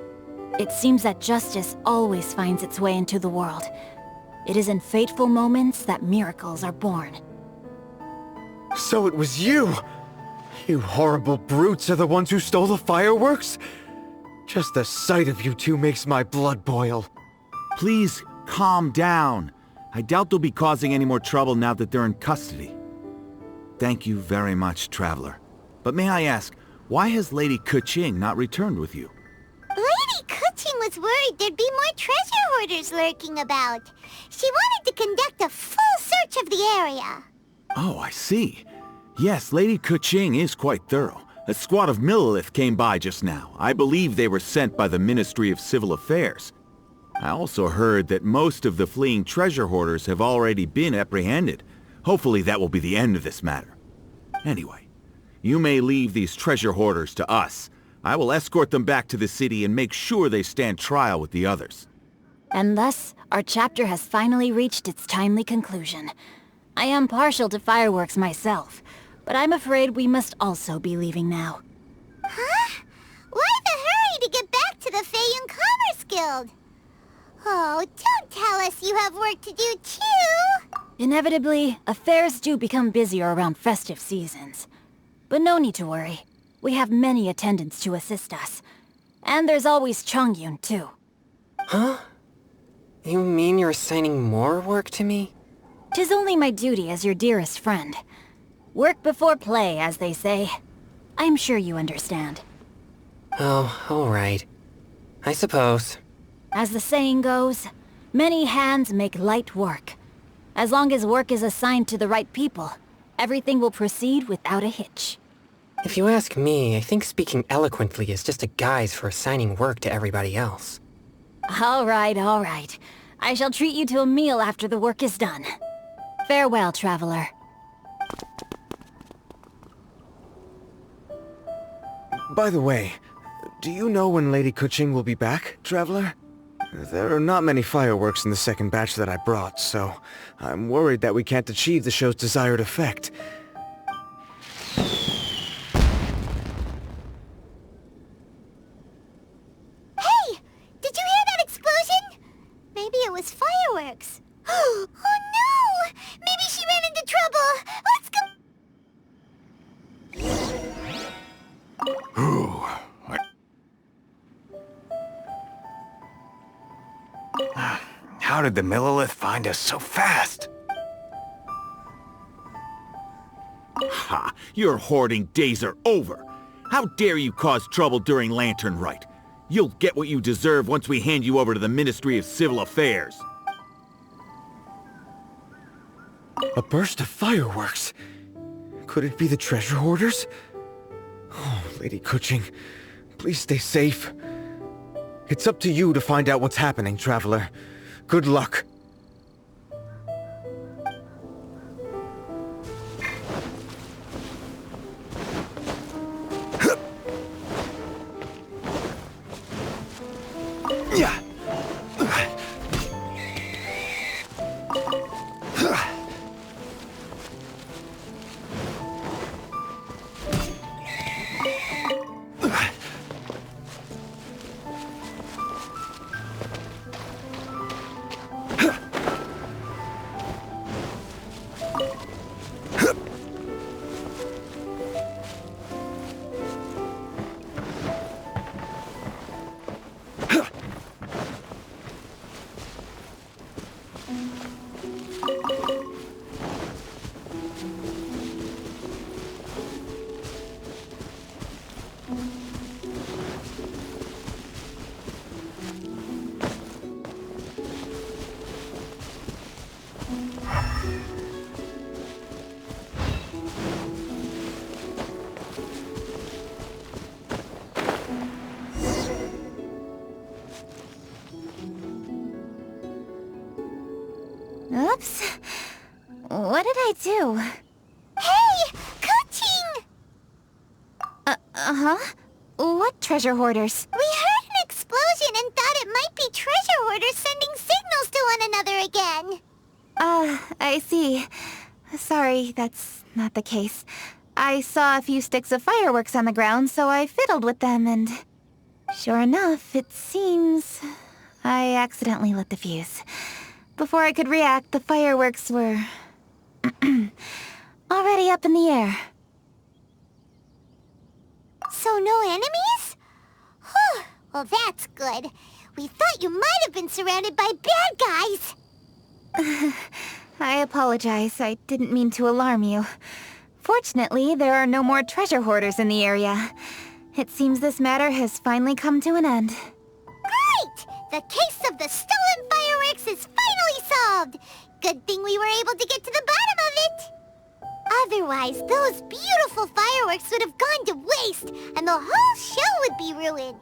It seems that justice always finds its way into the world. It is in fateful moments that miracles are born. So it was you! You horrible brutes are the ones who stole the fireworks? Just the sight of you two makes my blood boil. Please, calm down. I doubt they'll be causing any more trouble now that they're in custody. Thank you very much, Traveler. But may I ask, why has Lady Keqing not returned with you? Lady Keqing was worried there'd be more treasure hoarders lurking about. She wanted to conduct a full search of the area. Oh, I see. Yes, Lady Keqing is quite thorough. A squad of Millilith came by just now. I believe they were sent by the Ministry of Civil Affairs. I also heard that most of the fleeing treasure hoarders have already been apprehended. Hopefully that will be the end of this matter. Anyway, you may leave these treasure hoarders to us. I will escort them back to the city and make sure they stand trial with the others. And thus, our chapter has finally reached its timely conclusion. I am partial to fireworks myself, but I'm afraid we must also be leaving now. Huh? Why the hurry to get back to the Feiyun Commerce Guild? Oh, don't tell us you have work to do too! Inevitably, affairs do become busier around festive seasons. But no need to worry. We have many attendants to assist us. And there's always Chongyun, too. Huh? You mean you're assigning more work to me? 'Tis only my duty as your dearest friend. Work before play, as they say. I'm sure you understand. Oh, alright. I suppose. As the saying goes, many hands make light work. As long as work is assigned to the right people, everything will proceed without a hitch. If you ask me, I think speaking eloquently is just a guise for assigning work to everybody else. All right, all right. I shall treat you to a meal after the work is done. Farewell, traveler. By the way, do you know when Lady Keqing will be back, Traveler? There are not many fireworks in the second batch that I brought, so I'm worried that we can't achieve the show's desired effect. Hey! Did you hear that explosion? Maybe it was fireworks. Oh no! Maybe she ran into trouble! Let's go! Ooh. How did the Millilith find us so fast? Ha! Your hoarding days are over. How dare you cause trouble during Lantern Rite? You'll get what you deserve once we hand you over to the Ministry of Civil Affairs. A burst of fireworks? Could it be the treasure hoarders? Oh, Lady Keqing, please stay safe. It's up to you to find out what's happening, Traveler. Good luck. Oops. What did I do? Hey! Keqing! Uh-huh? What treasure hoarders? We heard an explosion and thought it might be treasure hoarders sending signals to one another again. I see. Sorry, that's not the case. I saw a few sticks of fireworks on the ground, so I fiddled with them and... Sure enough, it seems... I accidentally lit the fuse. Before I could react, the fireworks were... already up in the air. So no enemies? Whew, well that's good. We thought you might have been surrounded by bad guys. I apologize. I didn't mean to alarm you. Fortunately, there are no more treasure hoarders in the area. It seems this matter has finally come to an end. Great! The case of the stolen fireworks is finally solved! Good thing we were able to get to the bottom of it! Otherwise, those beautiful fireworks would have gone to waste, and the whole show would be ruined.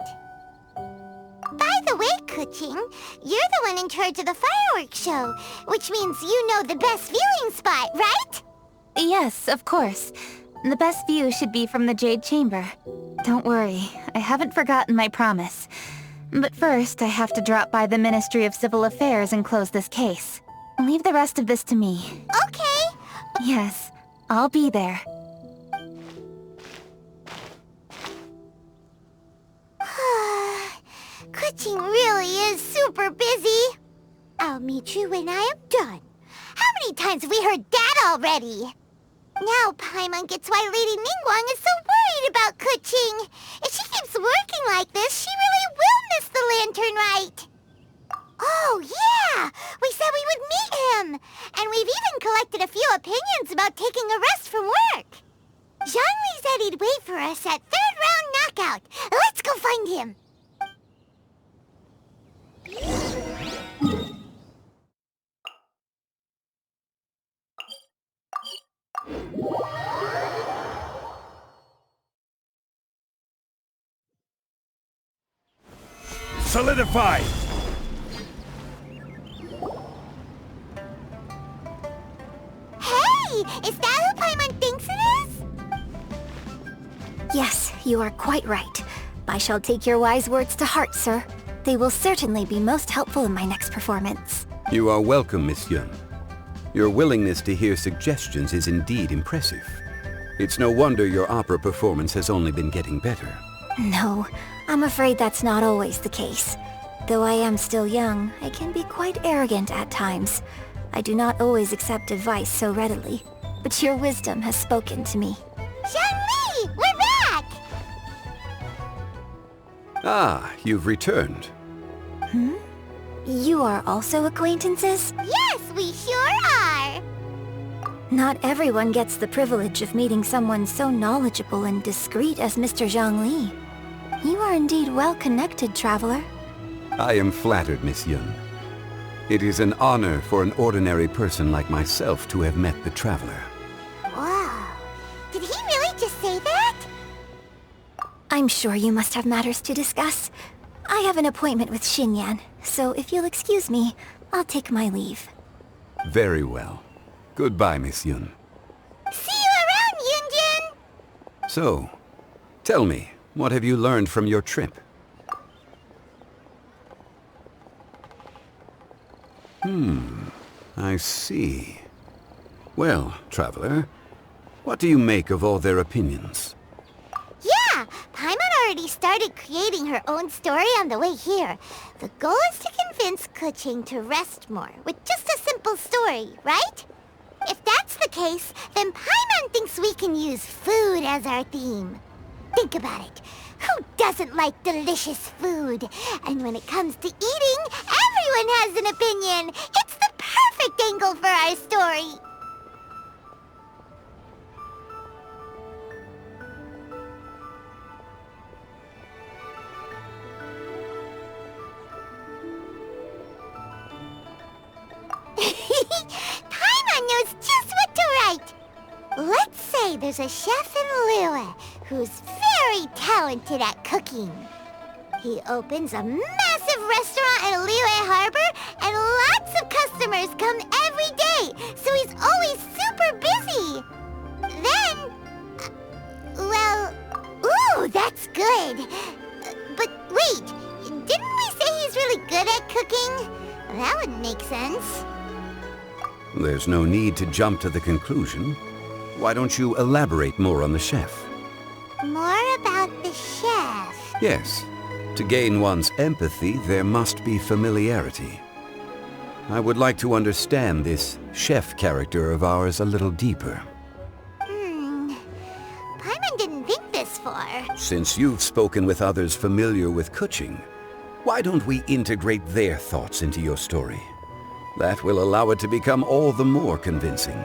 By the way, Keqing, you're the one in charge of the fireworks show, which means you know the best viewing spot, right? Yes, of course. The best view should be from the Jade Chamber. Don't worry, I haven't forgotten my promise. But first, I have to drop by the Ministry of Civil Affairs and close this case. Leave the rest of this to me. Okay. Yes, I'll be there. Keqing really is super busy. I'll meet you when I am done. How many times have we heard that already? Now Paimon gets why Lady Ningguang is so worried about Keqing. If she keeps working like this, she really will miss the Lantern Rite. Oh, yeah! We said we would meet him! And we've even collected a few opinions about taking a rest from work. Zhongli said he'd wait for us at 3rd round knockout. Let's go find him! Solidify! Hey! Is that who Paimon thinks it is? Yes, you are quite right. I shall take your wise words to heart, sir. They will certainly be most helpful in my next performance. You are welcome, Miss Yun. Your willingness to hear suggestions is indeed impressive. It's no wonder your opera performance has only been getting better. No, I'm afraid that's not always the case. Though I am still young, I can be quite arrogant at times. I do not always accept advice so readily, but your wisdom has spoken to me. Zhongli! We're back! Ah, you've returned. Hmm? You are also acquaintances? Yes, we sure are! Not everyone gets the privilege of meeting someone so knowledgeable and discreet as Mr. Zhongli. You are indeed well-connected, traveler. I am flattered, Miss Yun. It is an honor for an ordinary person like myself to have met the traveler. Wow. Did he really just say that? I'm sure you must have matters to discuss. I have an appointment with Xinyan, so if you'll excuse me, I'll take my leave. Very well. Goodbye, Miss Yun. See you around, Yunjin! So, tell me, what have you learned from your trip? I see. Well, traveler, what do you make of all their opinions? Yeah, Paimon already started creating her own story on the way here. The goal is to convince Keqing to rest more with just a simple story, right? If that's the case, then Paimon thinks we can use food as our theme. Think about it. Who doesn't like delicious food? And when it comes to eating, everyone has an opinion. It's the perfect angle for our story. Paimon there's a chef in Liyue who's very talented at cooking. He opens a massive restaurant in Liyue Harbor, and lots of customers come every day, so he's always super busy. Then... well... ooh, that's good. But wait, didn't we say he's really good at cooking? That wouldn't make sense. There's no need to jump to the conclusion. Why don't you elaborate more on the chef? More about the chef. Yes. To gain one's empathy, there must be familiarity. I would like to understand this chef character of ours a little deeper. Paimon didn't think this far. Since you've spoken with others familiar with Keqing, why don't we integrate their thoughts into your story? That will allow it to become all the more convincing.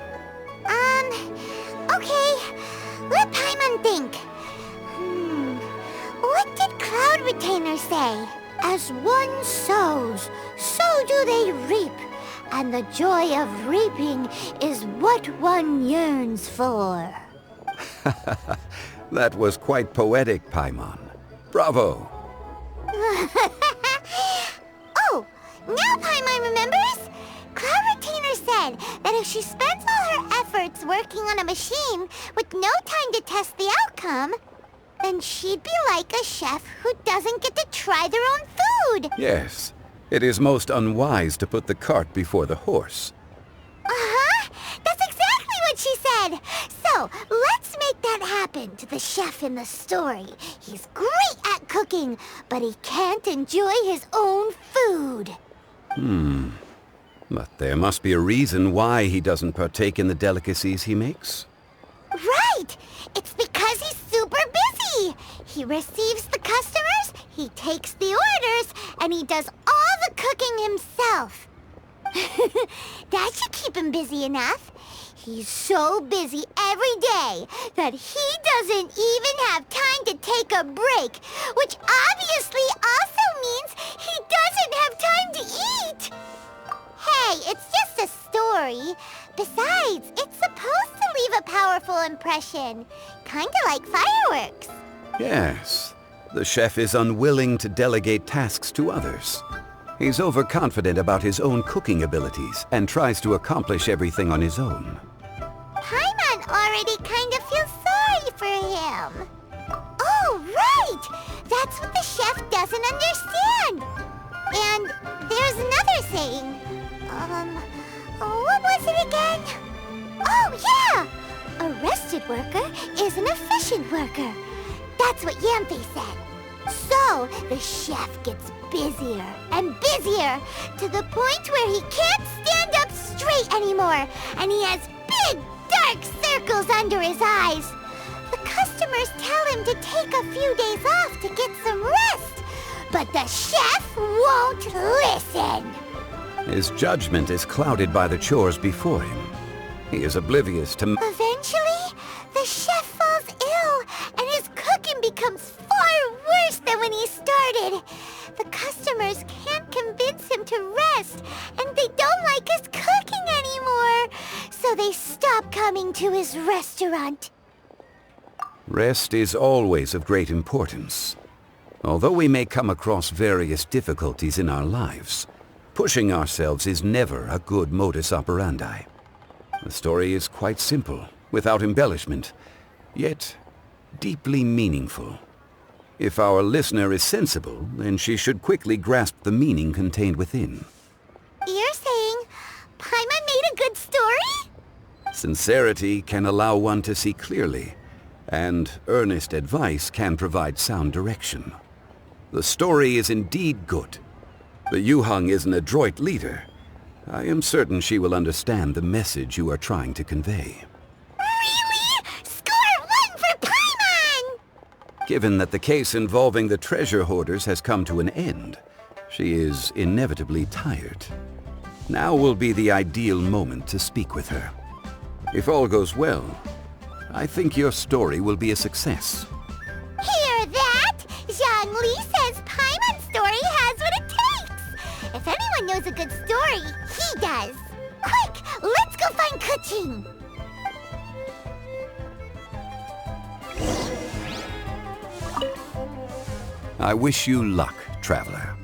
Okay. Let Paimon think. What did Cloud Retainer say? As one sows, so do they reap. And the joy of reaping is what one yearns for. That was quite poetic, Paimon. Bravo! Oh, now Paimon remembers? Cloud Retainer said that if she spends all her efforts working on a machine with no time to test the outcome, then she'd be like a chef who doesn't get to try their own food. Yes, it is most unwise to put the cart before the horse. Uh-huh, that's exactly what she said. So, let's make that happen to the chef in the story. He's great at cooking, but he can't enjoy his own food. But there must be a reason why he doesn't partake in the delicacies he makes. Right! It's because he's super busy! He receives the customers, he takes the orders, and he does all the cooking himself. That should keep him busy enough. He's so busy every day that he doesn't even have time to take a break, which obviously also means he doesn't have time to eat. Hey, it's just a story. Besides, it's supposed to leave a powerful impression. Kinda like fireworks. Yes, the chef is unwilling to delegate tasks to others. He's overconfident about his own cooking abilities and tries to accomplish everything on his own. Paimon already kind of feels sorry for him. Oh, right! That's what the chef doesn't understand. And there's another saying. What was it again? Oh, yeah! A rested worker is an efficient worker. That's what Yamfe said. So, the chef gets busier and busier to the point where he can't stand up straight anymore, and he has big, dark circles under his eyes. The customers tell him to take a few days off to get some rest, but the chef won't listen. His judgment is clouded by the chores before him. He is oblivious to... Eventually, the chef falls ill, and his cooking becomes far worse than when he started. The customers can't convince him to rest, and they don't like his cooking anymore, so they stop coming to his restaurant. Rest is always of great importance. Although we may come across various difficulties in our lives, pushing ourselves is never a good modus operandi. The story is quite simple, without embellishment, yet deeply meaningful. If our listener is sensible, then she should quickly grasp the meaning contained within. You're saying Paimon made a good story? Sincerity can allow one to see clearly, and earnest advice can provide sound direction. The story is indeed good. The Yuhang is an adroit leader. I am certain she will understand the message you are trying to convey. Really? Score 1 for Paimon! Given that the case involving the treasure hoarders has come to an end, she is inevitably tired. Now will be the ideal moment to speak with her. If all goes well, I think your story will be a success. Hear that? Zhang Li says Paimon's story has what it takes. If anyone knows a good story, he does. Quick, let's go find Keqing. I wish you luck, traveler.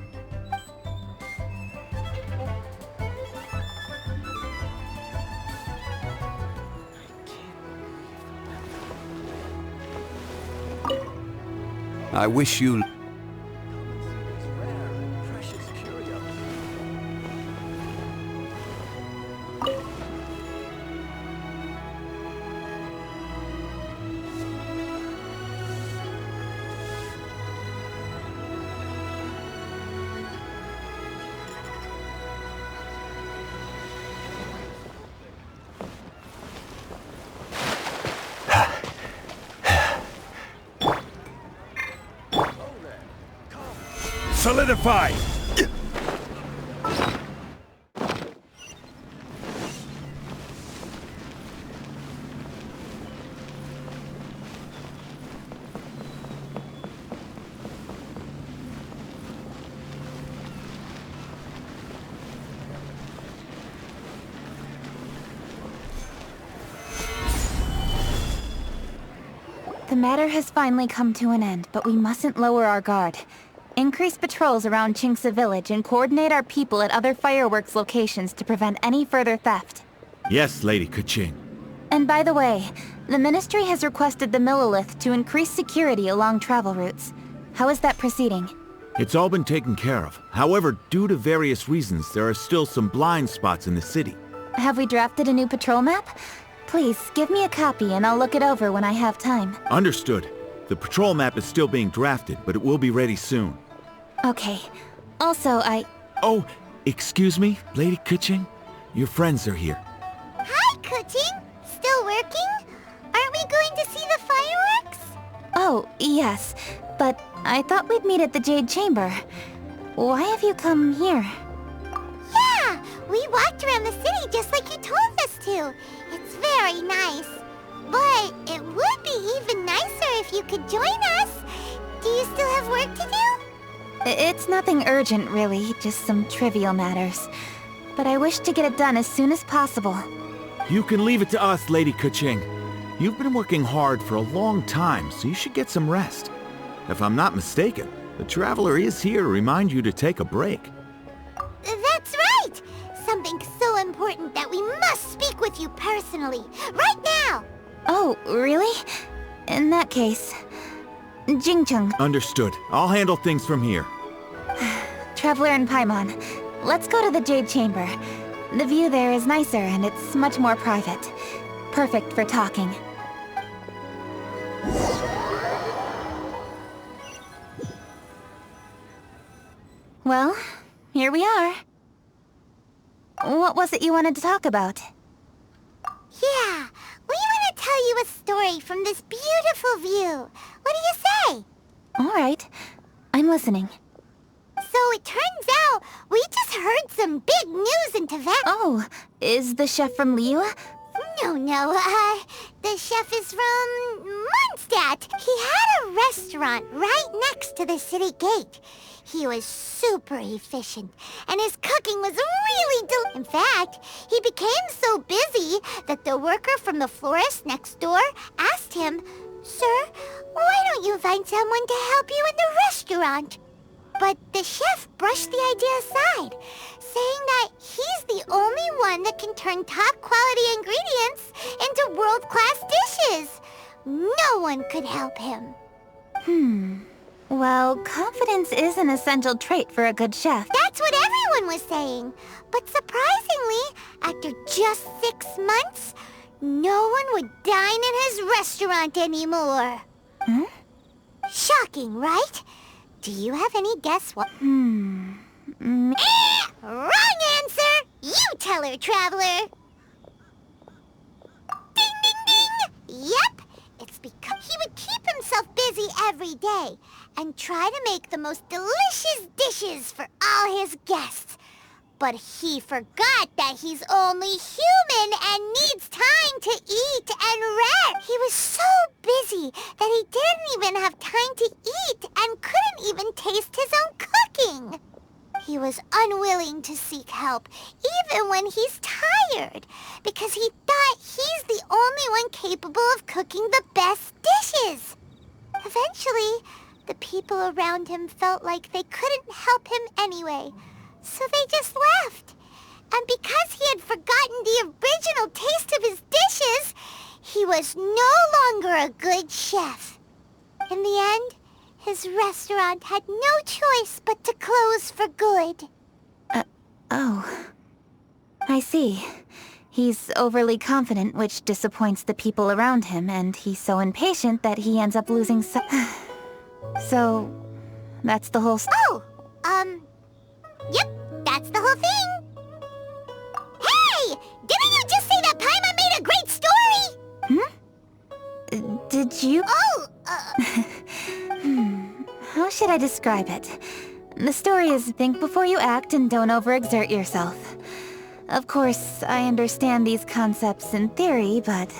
I wish you... Solidify! The matter has finally come to an end, but we mustn't lower our guard. Increase patrols around Qingce Village and coordinate our people at other fireworks locations to prevent any further theft. Yes, Lady Keqing. And by the way, the Ministry has requested the Millelith to increase security along travel routes. How is that proceeding? It's all been taken care of. However, due to various reasons, there are still some blind spots in the city. Have we drafted a new patrol map? Please, give me a copy and I'll look it over when I have time. Understood. The patrol map is still being drafted, but it will be ready soon. Okay. Also, Oh, excuse me, Lady Keqing? Your friends are here. Hi, Keqing! Still working? Aren't we going to see the fireworks? Oh, yes. But I thought we'd meet at the Jade Chamber. Why have you come here? Yeah! We walked around the city just like you told us to. It's very nice. But it would be even nicer if you could join us. Do you still have work to do? It's nothing urgent, really. Just some trivial matters. But I wish to get it done as soon as possible. You can leave it to us, Lady Keqing. You've been working hard for a long time, so you should get some rest. If I'm not mistaken, the Traveler is here to remind you to take a break. That's right! Something so important that we must speak with you personally, right now! Oh, really? In that case... Jingcheng. Understood. I'll handle things from here. Traveler and Paimon, let's go to the Jade Chamber. The view there is nicer and it's much more private. Perfect for talking. Well, here we are. What was it you wanted to talk about? Yeah, we want to tell you a story from this beautiful view. What do you say? All right. I'm listening. So it turns out we just heard some big news in Tibet. Oh, is the chef from Liyue? No, the chef is from Mondstadt. He had a restaurant right next to the city gate. He was super efficient, and his cooking was really In fact, he became so busy that the worker from the florist next door asked him, "Sir, why don't you find someone to help you in the restaurant?" But the chef brushed the idea aside, saying that he's the only one that can turn top-quality ingredients into world-class dishes. No one could help him. Well, confidence is an essential trait for a good chef. That's what everyone was saying. But surprisingly, after just 6 months, no one would dine in his restaurant anymore. Shocking, right? Do you have any guess what? Wrong answer! You tell her, Traveler! Ding, ding, ding! Yep, it's because he would keep himself busy every day and try to make the most delicious dishes for all his guests. But he forgot that he's only human and needs time to eat and rest. He was so busy that he didn't even have time to eat and couldn't even taste his own cooking. He was unwilling to seek help, even when he's tired, because he thought he's the only one capable of cooking the best dishes. Eventually, The people around him felt like they couldn't help him anyway, so they just left. And because he had forgotten the original taste of his dishes, he was no longer a good chef. In the end, his restaurant had no choice but to close for good. Oh. I see. He's overly confident, which disappoints the people around him, and he's so impatient that he ends up losing So, that's the whole Yep, that's the whole thing. Hey! Didn't you just say that Paimon made a great story? Did you? Oh, How should I describe it? The story is think before you act and don't overexert yourself. Of course, I understand these concepts in theory, but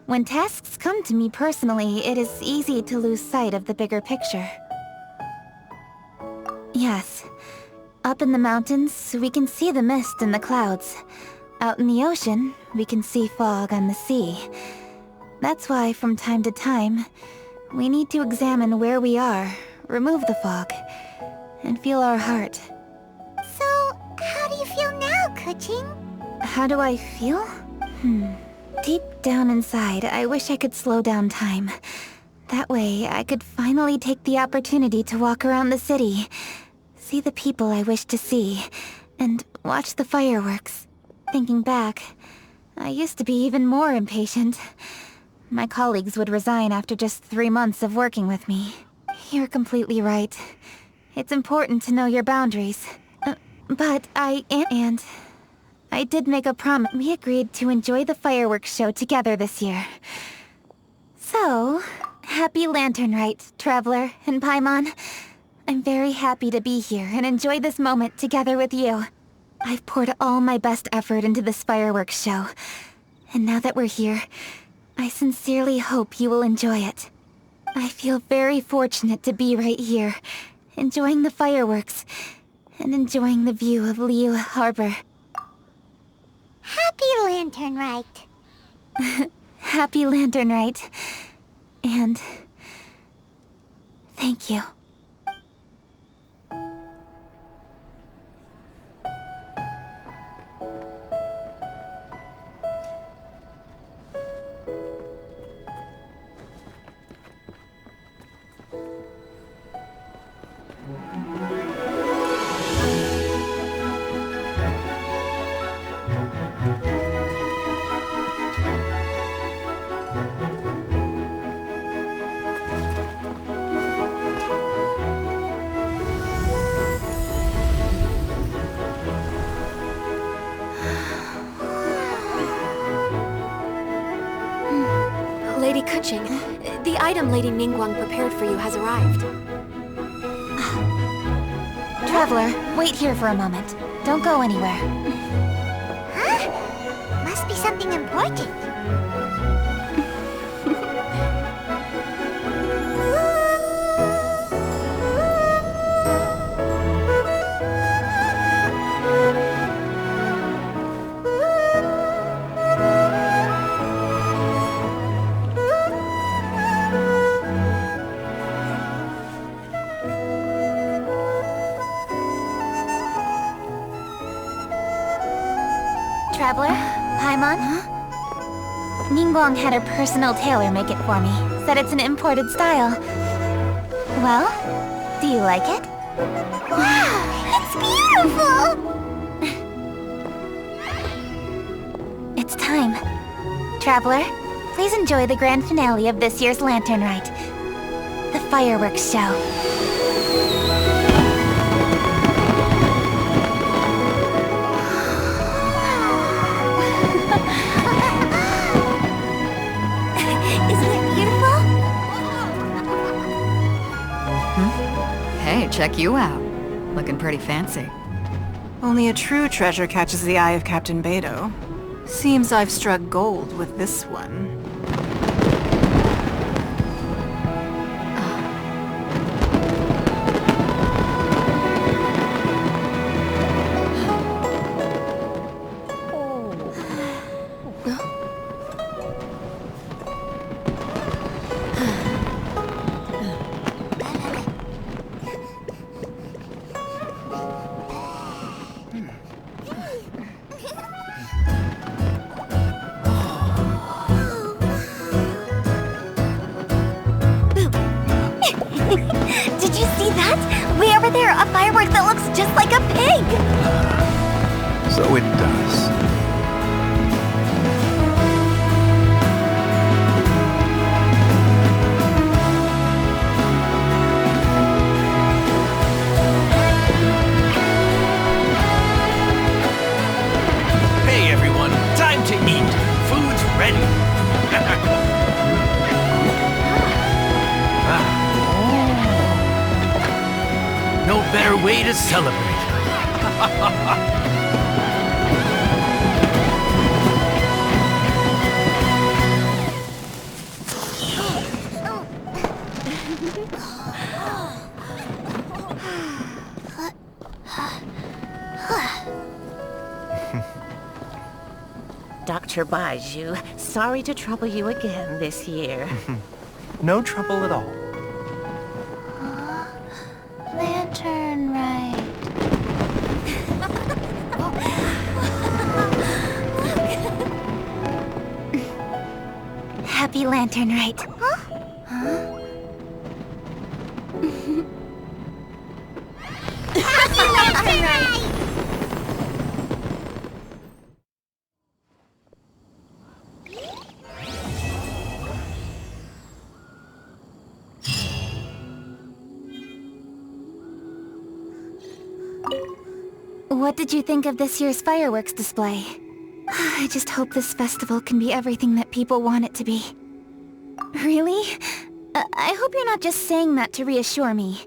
when tasks come to me personally, it is easy to lose sight of the bigger picture. Yes. Up in the mountains, we can see the mist and the clouds. Out in the ocean, we can see fog on the sea. That's why, from time to time, we need to examine where we are, remove the fog, and feel our heart. So, how do you feel now, Keqing? How do I feel? Deep down inside, I wish I could slow down time. That way, I could finally take the opportunity to walk around the city, see the people I wish to see, and watch the fireworks. Thinking back, I used to be even more impatient. My colleagues would resign after just 3 months of working with me. You're completely right. It's important to know your boundaries. But I did make a promise. We agreed to enjoy the fireworks show together this year. So, happy Lantern Rite, Traveler and Paimon. I'm very happy to be here and enjoy this moment together with you. I've poured all my best effort into this fireworks show. And now that we're here, I sincerely hope you will enjoy it. I feel very fortunate to be right here, enjoying the fireworks, and enjoying the view of Liyue Harbor. Happy Lantern Rite. Happy Lantern Rite. And thank you. Lady Keqing, the item Lady Ningguang prepared for you has arrived. Traveler, wait here for a moment. Don't go anywhere. Huh? Must be something important. Traveler, Paimon? Ningguang had her personal tailor make it for me. Said it's an imported style. Well, do you like it? Wow, it's beautiful! It's time. Traveler, please enjoy the grand finale of this year's Lantern Rite. The fireworks show. Hey, check you out. Looking pretty fancy. Only a true treasure catches the eye of Captain Beidou. Seems I've struck gold with this one. over there a firework that looks just like a pig? So it does. Hey everyone, time to eat. Food's ready. No better way to celebrate. Dr. Baiju, sorry to trouble you again this year. No trouble at all. Lantern Rite. Happy Lantern Rite. Huh? Happy Lantern Rite! What did you think of this year's fireworks display? I just hope this festival can be everything that people want it to be. Really? I hope you're not just saying that to reassure me.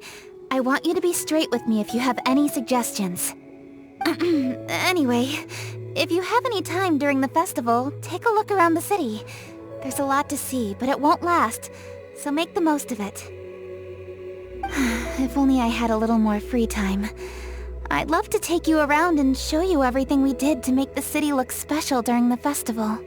I want you to be straight with me if you have any suggestions. Anyway, if you have any time during the festival, take a look around the city. There's a lot to see, but it won't last, so make the most of it. If only I had a little more free time. I'd love to take you around and show you everything we did to make the city look special during the festival.